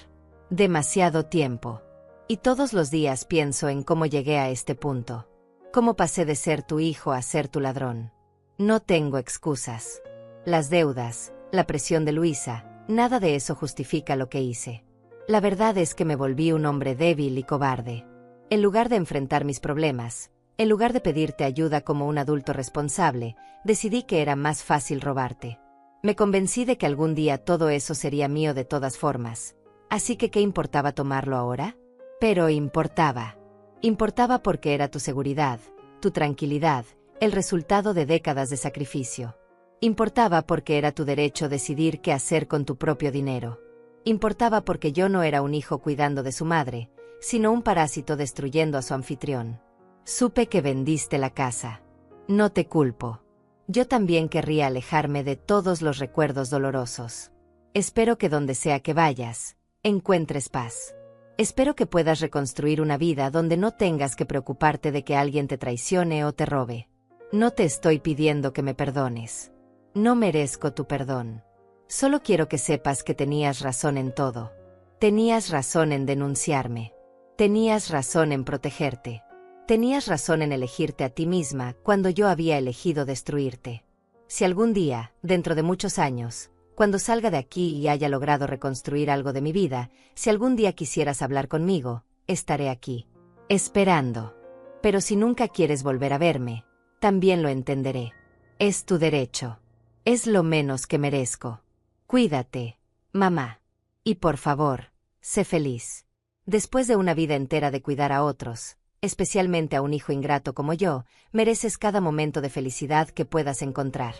Demasiado tiempo. Y todos los días pienso en cómo llegué a este punto. Cómo pasé de ser tu hijo a ser tu ladrón. No tengo excusas. Las deudas, la presión de Luisa, nada de eso justifica lo que hice. La verdad es que me volví un hombre débil y cobarde. En lugar de enfrentar mis problemas, en lugar de pedirte ayuda como un adulto responsable, decidí que era más fácil robarte. Me convencí de que algún día todo eso sería mío de todas formas. Así que ¿qué importaba tomarlo ahora? Pero importaba. Importaba porque era tu seguridad, tu tranquilidad, el resultado de décadas de sacrificio. Importaba porque era tu derecho decidir qué hacer con tu propio dinero. Importaba porque yo no era un hijo cuidando de su madre, sino un parásito destruyendo a su anfitrión. Supe que vendiste la casa. No te culpo. Yo también querría alejarme de todos los recuerdos dolorosos. Espero que donde sea que vayas, encuentres paz. Espero que puedas reconstruir una vida donde no tengas que preocuparte de que alguien te traicione o te robe. No te estoy pidiendo que me perdones. No merezco tu perdón. Solo quiero que sepas que tenías razón en todo. Tenías razón en denunciarme. Tenías razón en protegerte. Tenías razón en elegirte a ti misma cuando yo había elegido destruirte. Si algún día, dentro de muchos años, cuando salga de aquí y haya logrado reconstruir algo de mi vida, si algún día quisieras hablar conmigo, estaré aquí, esperando. Pero si nunca quieres volver a verme, también lo entenderé. Es tu derecho. Es lo menos que merezco. Cuídate, mamá. Y por favor, sé feliz. Después de una vida entera de cuidar a otros, especialmente a un hijo ingrato como yo, mereces cada momento de felicidad que puedas encontrar.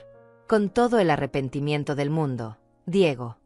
Con todo el arrepentimiento del mundo, Diego.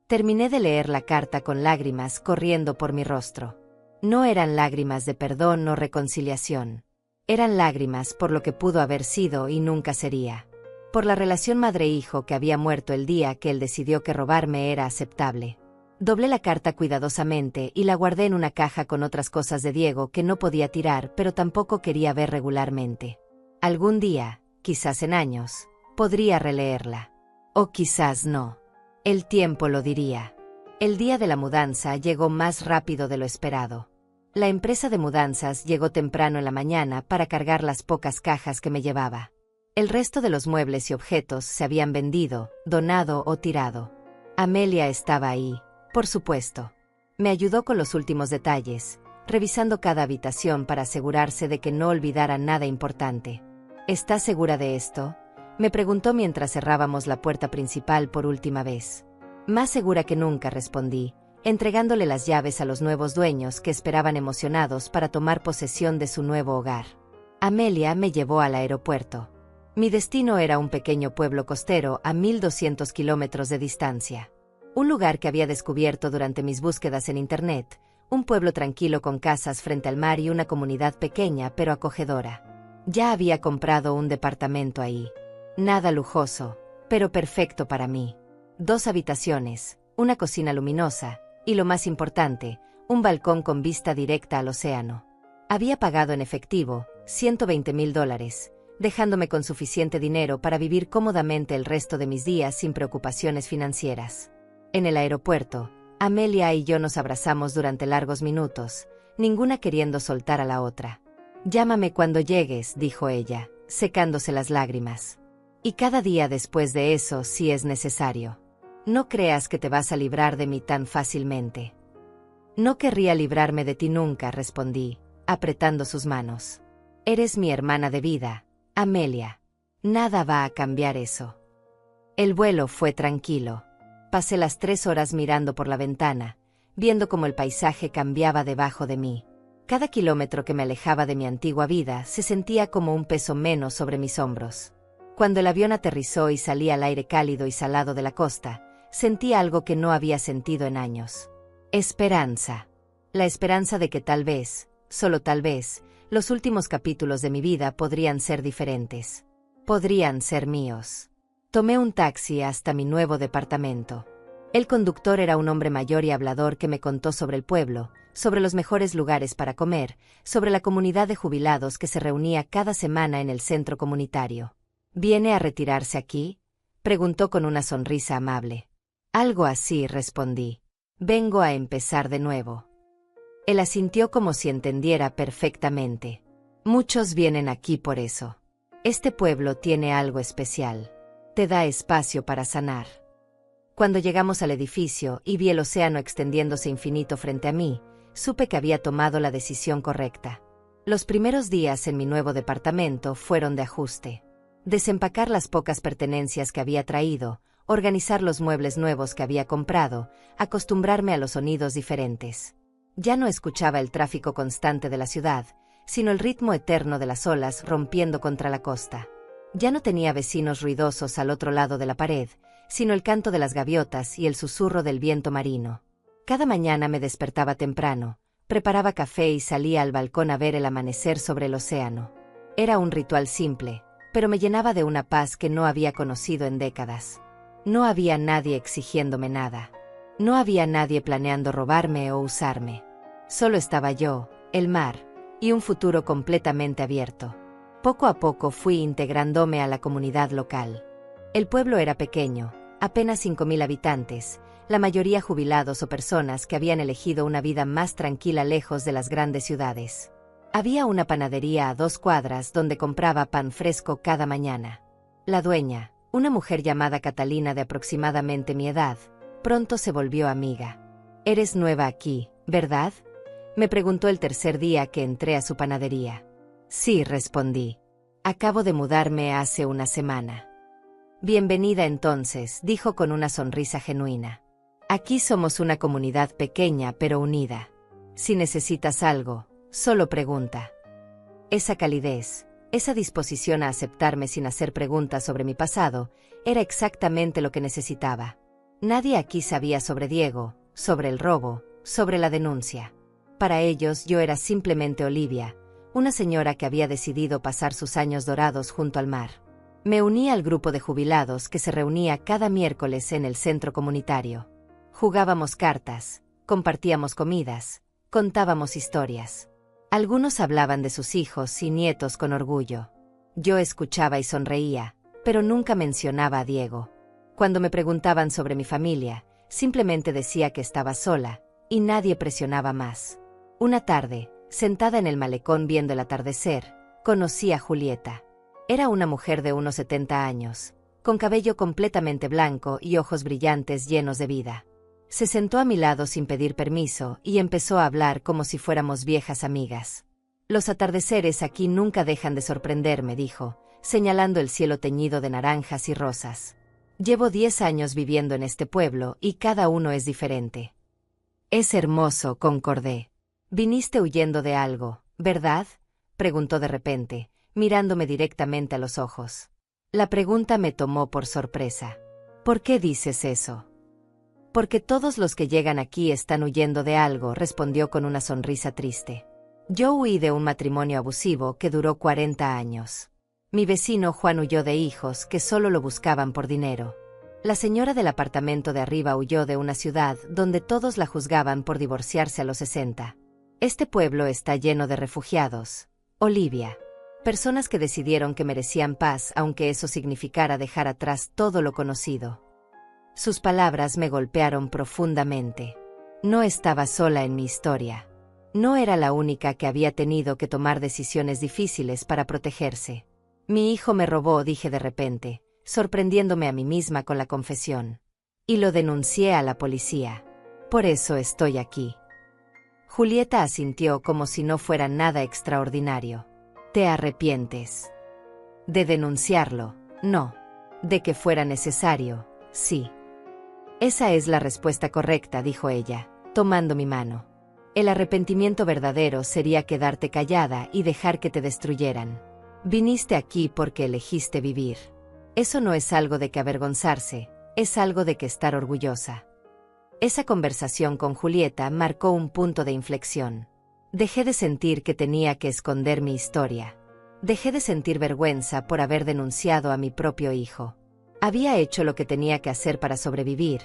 Terminé de leer la carta con lágrimas corriendo por mi rostro. No eran lágrimas de perdón o reconciliación. Eran lágrimas por lo que pudo haber sido y nunca sería. Por la relación madre-hijo que había muerto el día que él decidió que robarme era aceptable. Doblé la carta cuidadosamente y la guardé en una caja con otras cosas de Diego que no podía tirar pero tampoco quería ver regularmente. Algún día, quizás en años, podría releerla. O quizás no. El tiempo lo diría. El día de la mudanza llegó más rápido de lo esperado. La empresa de mudanzas llegó temprano en la mañana para cargar las pocas cajas que me llevaba. El resto de los muebles y objetos se habían vendido, donado o tirado. Amelia estaba ahí, por supuesto. Me ayudó con los últimos detalles, revisando cada habitación para asegurarse de que no olvidara nada importante. ¿Estás segura de esto?, me preguntó mientras cerrábamos la puerta principal por última vez. Más segura que nunca, respondí, entregándole las llaves a los nuevos dueños que esperaban emocionados para tomar posesión de su nuevo hogar. Amelia me llevó al aeropuerto. Mi destino era un pequeño pueblo costero a 1200 kilómetros de distancia. Un lugar que había descubierto durante mis búsquedas en Internet, un pueblo tranquilo con casas frente al mar y una comunidad pequeña pero acogedora. Ya había comprado un departamento ahí. Nada lujoso, pero perfecto para mí. 2 habitaciones, una cocina luminosa, y lo más importante, un balcón con vista directa al océano. Había pagado en efectivo, $120,000, dejándome con suficiente dinero para vivir cómodamente el resto de mis días sin preocupaciones financieras. En el aeropuerto, Amelia y yo nos abrazamos durante largos minutos, ninguna queriendo soltar a la otra. «Llámame cuando llegues», dijo ella, secándose las lágrimas. «Y cada día después de eso si es necesario. No creas que te vas a librar de mí tan fácilmente». «No querría librarme de ti nunca», respondí, apretando sus manos. «Eres mi hermana de vida, Amelia. Nada va a cambiar eso». El vuelo fue tranquilo. Pasé las 3 horas mirando por la ventana, viendo cómo el paisaje cambiaba debajo de mí. Cada kilómetro que me alejaba de mi antigua vida se sentía como un peso menos sobre mis hombros. Cuando el avión aterrizó y salí al aire cálido y salado de la costa, sentí algo que no había sentido en años. Esperanza. La esperanza de que tal vez, solo tal vez, los últimos capítulos de mi vida podrían ser diferentes. Podrían ser míos. Tomé un taxi hasta mi nuevo departamento. El conductor era un hombre mayor y hablador que me contó sobre el pueblo, sobre los mejores lugares para comer, sobre la comunidad de jubilados que se reunía cada semana en el centro comunitario. «¿Viene a retirarse aquí?», preguntó con una sonrisa amable. «Algo así», respondí. «Vengo a empezar de nuevo». Él asintió como si entendiera perfectamente. Muchos vienen aquí por eso. Este pueblo tiene algo especial. Te da espacio para sanar. Cuando llegamos al edificio y vi el océano extendiéndose infinito frente a mí, supe que había tomado la decisión correcta. Los primeros días en mi nuevo departamento fueron de ajuste. Desempacar las pocas pertenencias que había traído, organizar los muebles nuevos que había comprado, acostumbrarme a los sonidos diferentes. Ya no escuchaba el tráfico constante de la ciudad, sino el ritmo eterno de las olas rompiendo contra la costa. Ya no tenía vecinos ruidosos al otro lado de la pared, sino el canto de las gaviotas y el susurro del viento marino. Cada mañana me despertaba temprano, preparaba café y salía al balcón a ver el amanecer sobre el océano. Era un ritual simple, pero me llenaba de una paz que no había conocido en décadas. No había nadie exigiéndome nada. No había nadie planeando robarme o usarme. Solo estaba yo, el mar, y un futuro completamente abierto. Poco a poco fui integrándome a la comunidad local. El pueblo era pequeño, apenas 5,000 habitantes, la mayoría jubilados o personas que habían elegido una vida más tranquila lejos de las grandes ciudades. Había una panadería a 2 cuadras donde compraba pan fresco cada mañana. La dueña, una mujer llamada Catalina de aproximadamente mi edad, pronto se volvió amiga. «¿Eres nueva aquí, verdad?», me preguntó el tercer día que entré a su panadería. «Sí», respondí. «Acabo de mudarme hace una semana». «Bienvenida entonces», dijo con una sonrisa genuina. «Aquí somos una comunidad pequeña pero unida. Si necesitas algo, solo pregunta». Esa calidez, esa disposición a aceptarme sin hacer preguntas sobre mi pasado, era exactamente lo que necesitaba. Nadie aquí sabía sobre Diego, sobre el robo, sobre la denuncia. Para ellos yo era simplemente Olivia, una señora que había decidido pasar sus años dorados junto al mar. Me uní al grupo de jubilados que se reunía cada miércoles en el centro comunitario. Jugábamos cartas, compartíamos comidas, contábamos historias. Algunos hablaban de sus hijos y nietos con orgullo. Yo escuchaba y sonreía, pero nunca mencionaba a Diego. Cuando me preguntaban sobre mi familia, simplemente decía que estaba sola, y nadie presionaba más. Una tarde, sentada en el malecón viendo el atardecer, conocí a Julieta. Era una mujer de unos 70 años, con cabello completamente blanco y ojos brillantes llenos de vida. Se sentó a mi lado sin pedir permiso y empezó a hablar como si fuéramos viejas amigas. «Los atardeceres aquí nunca dejan de sorprenderme», dijo, señalando el cielo teñido de naranjas y rosas. «Llevo 10 años viviendo en este pueblo y cada uno es diferente». «Es hermoso», concordé. «Viniste huyendo de algo, ¿verdad?», preguntó de repente, mirándome directamente a los ojos. La pregunta me tomó por sorpresa. «¿Por qué dices eso?». «Porque todos los que llegan aquí están huyendo de algo», respondió con una sonrisa triste. «Yo huí de un matrimonio abusivo que duró 40 años. Mi vecino Juan huyó de hijos que solo lo buscaban por dinero. La señora del apartamento de arriba huyó de una ciudad donde todos la juzgaban por divorciarse a los 60. Este pueblo está lleno de refugiados, Olivia. Personas que decidieron que merecían paz aunque eso significara dejar atrás todo lo conocido». Sus palabras me golpearon profundamente. No estaba sola en mi historia. No era la única que había tenido que tomar decisiones difíciles para protegerse. «Mi hijo me robó», dije de repente, sorprendiéndome a mí misma con la confesión. «Y lo denuncié a la policía. Por eso estoy aquí». Julieta asintió como si no fuera nada extraordinario. «¿Te arrepientes?». «De denunciarlo, no. De que fuera necesario, sí». «Esa es la respuesta correcta», dijo ella, tomando mi mano. «El arrepentimiento verdadero sería quedarte callada y dejar que te destruyeran. Viniste aquí porque elegiste vivir. Eso no es algo de que avergonzarse, es algo de que estar orgullosa». Esa conversación con Julieta marcó un punto de inflexión. Dejé de sentir que tenía que esconder mi historia. Dejé de sentir vergüenza por haber denunciado a mi propio hijo. Había hecho lo que tenía que hacer para sobrevivir,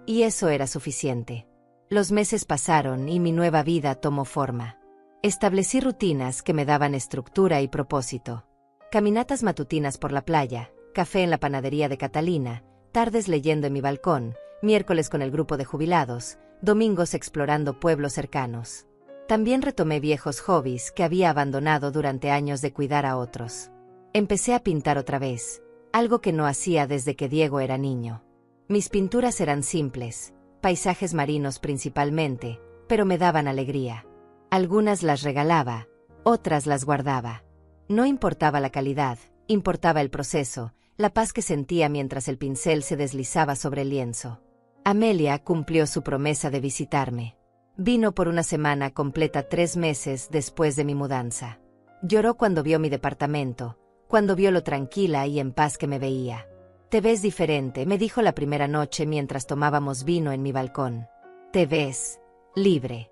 y eso era suficiente. Los meses pasaron y mi nueva vida tomó forma. Establecí rutinas que me daban estructura y propósito. Caminatas matutinas por la playa, café en la panadería de Catalina, tardes leyendo en mi balcón, miércoles con el grupo de jubilados, domingos explorando pueblos cercanos. También retomé viejos hobbies que había abandonado durante años de cuidar a otros. Empecé a pintar otra vez, algo que no hacía desde que Diego era niño. Mis pinturas eran simples, paisajes marinos principalmente, pero me daban alegría. Algunas las regalaba, otras las guardaba. No importaba la calidad, importaba el proceso, la paz que sentía mientras el pincel se deslizaba sobre el lienzo. Amelia cumplió su promesa de visitarme. Vino por una semana completa 3 meses después de mi mudanza. Lloró cuando vio mi departamento, cuando vio lo tranquila y en paz que me veía. «Te ves diferente», me dijo la primera noche mientras tomábamos vino en mi balcón. «Te ves libre».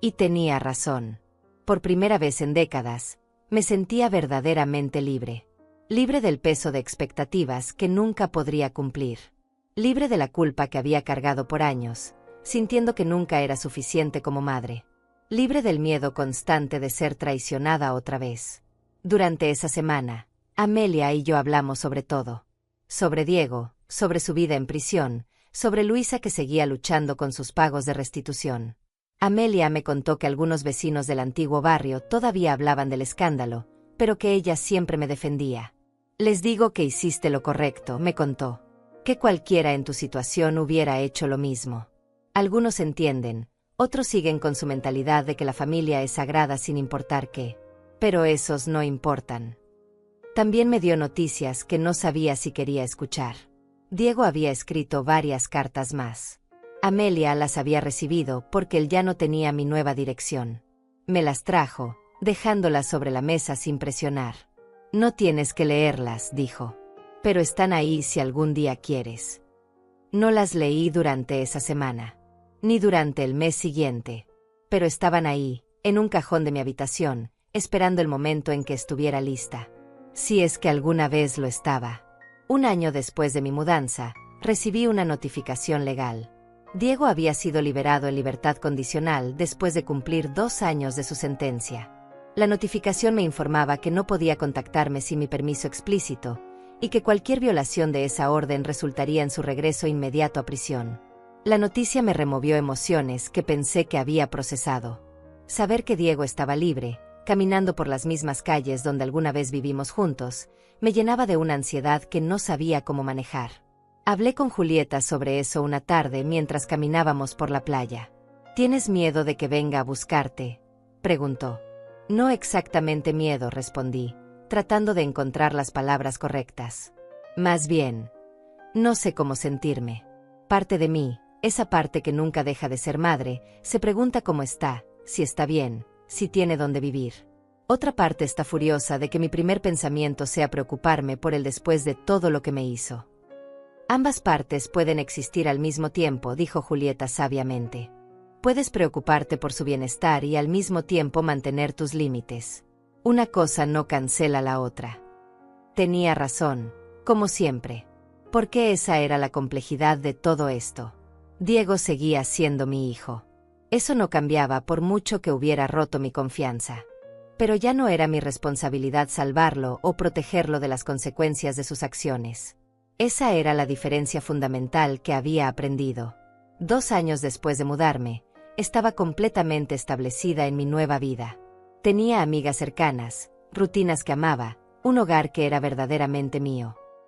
Y tenía razón. Por primera vez en décadas, me sentía verdaderamente libre. Libre del peso de expectativas que nunca podría cumplir. Libre de la culpa que había cargado por años, sintiendo que nunca era suficiente como madre. Libre del miedo constante de ser traicionada otra vez. Durante esa semana, Amelia y yo hablamos sobre todo. Sobre Diego, sobre su vida en prisión, sobre Luisa que seguía luchando con sus pagos de restitución. Amelia me contó que algunos vecinos del antiguo barrio todavía hablaban del escándalo, pero que ella siempre me defendía. «Les digo que hiciste lo correcto», me contó. «Que cualquiera en tu situación hubiera hecho lo mismo». Algunos entienden, otros siguen con su mentalidad de que la familia es sagrada sin importar qué. Pero esos no importan. También me dio noticias que no sabía si quería escuchar. Diego había escrito varias cartas más. Amelia las había recibido porque él ya no tenía mi nueva dirección. Me las trajo, dejándolas sobre la mesa sin presionar. «No tienes que leerlas», dijo. «Pero están ahí si algún día quieres». No las leí durante esa semana, ni durante el mes siguiente, pero estaban ahí, en un cajón de mi habitación, esperando el momento en que estuviera lista. Si es que alguna vez lo estaba. Un año después de mi mudanza, recibí una notificación legal. Diego había sido liberado en libertad condicional después de cumplir 2 años de su sentencia. La notificación me informaba que no podía contactarme sin mi permiso explícito, y que cualquier violación de esa orden resultaría en su regreso inmediato a prisión. La noticia me removió emociones que pensé que había procesado. Saber que Diego estaba libre, caminando por las mismas calles donde alguna vez vivimos juntos, me llenaba de una ansiedad que no sabía cómo manejar. Hablé con Julieta sobre eso una tarde mientras caminábamos por la playa. «¿Tienes miedo de que venga a buscarte?», preguntó. «No exactamente miedo», respondí, tratando de encontrar las palabras correctas. «Más bien, no sé cómo sentirme. Parte de mí, esa parte que nunca deja de ser madre, se pregunta cómo está, si está bien, si tiene dónde vivir. Otra parte está furiosa de que mi primer pensamiento sea preocuparme por él después de todo lo que me hizo». «Ambas partes pueden existir al mismo tiempo», dijo Julieta sabiamente. «Puedes preocuparte por su bienestar y al mismo tiempo mantener tus límites. Una cosa no cancela la otra». Tenía razón, como siempre. Porque esa era la complejidad de todo esto. Diego seguía siendo mi hijo. Eso no cambiaba por mucho que hubiera roto mi confianza. Pero ya no era mi responsabilidad salvarlo o protegerlo de las consecuencias de sus acciones. Esa era la diferencia fundamental que había aprendido. 2 años después de mudarme, estaba completamente establecida en mi nueva vida. Tenía amigas cercanas, rutinas que amaba, un hogar que era verdaderamente mío.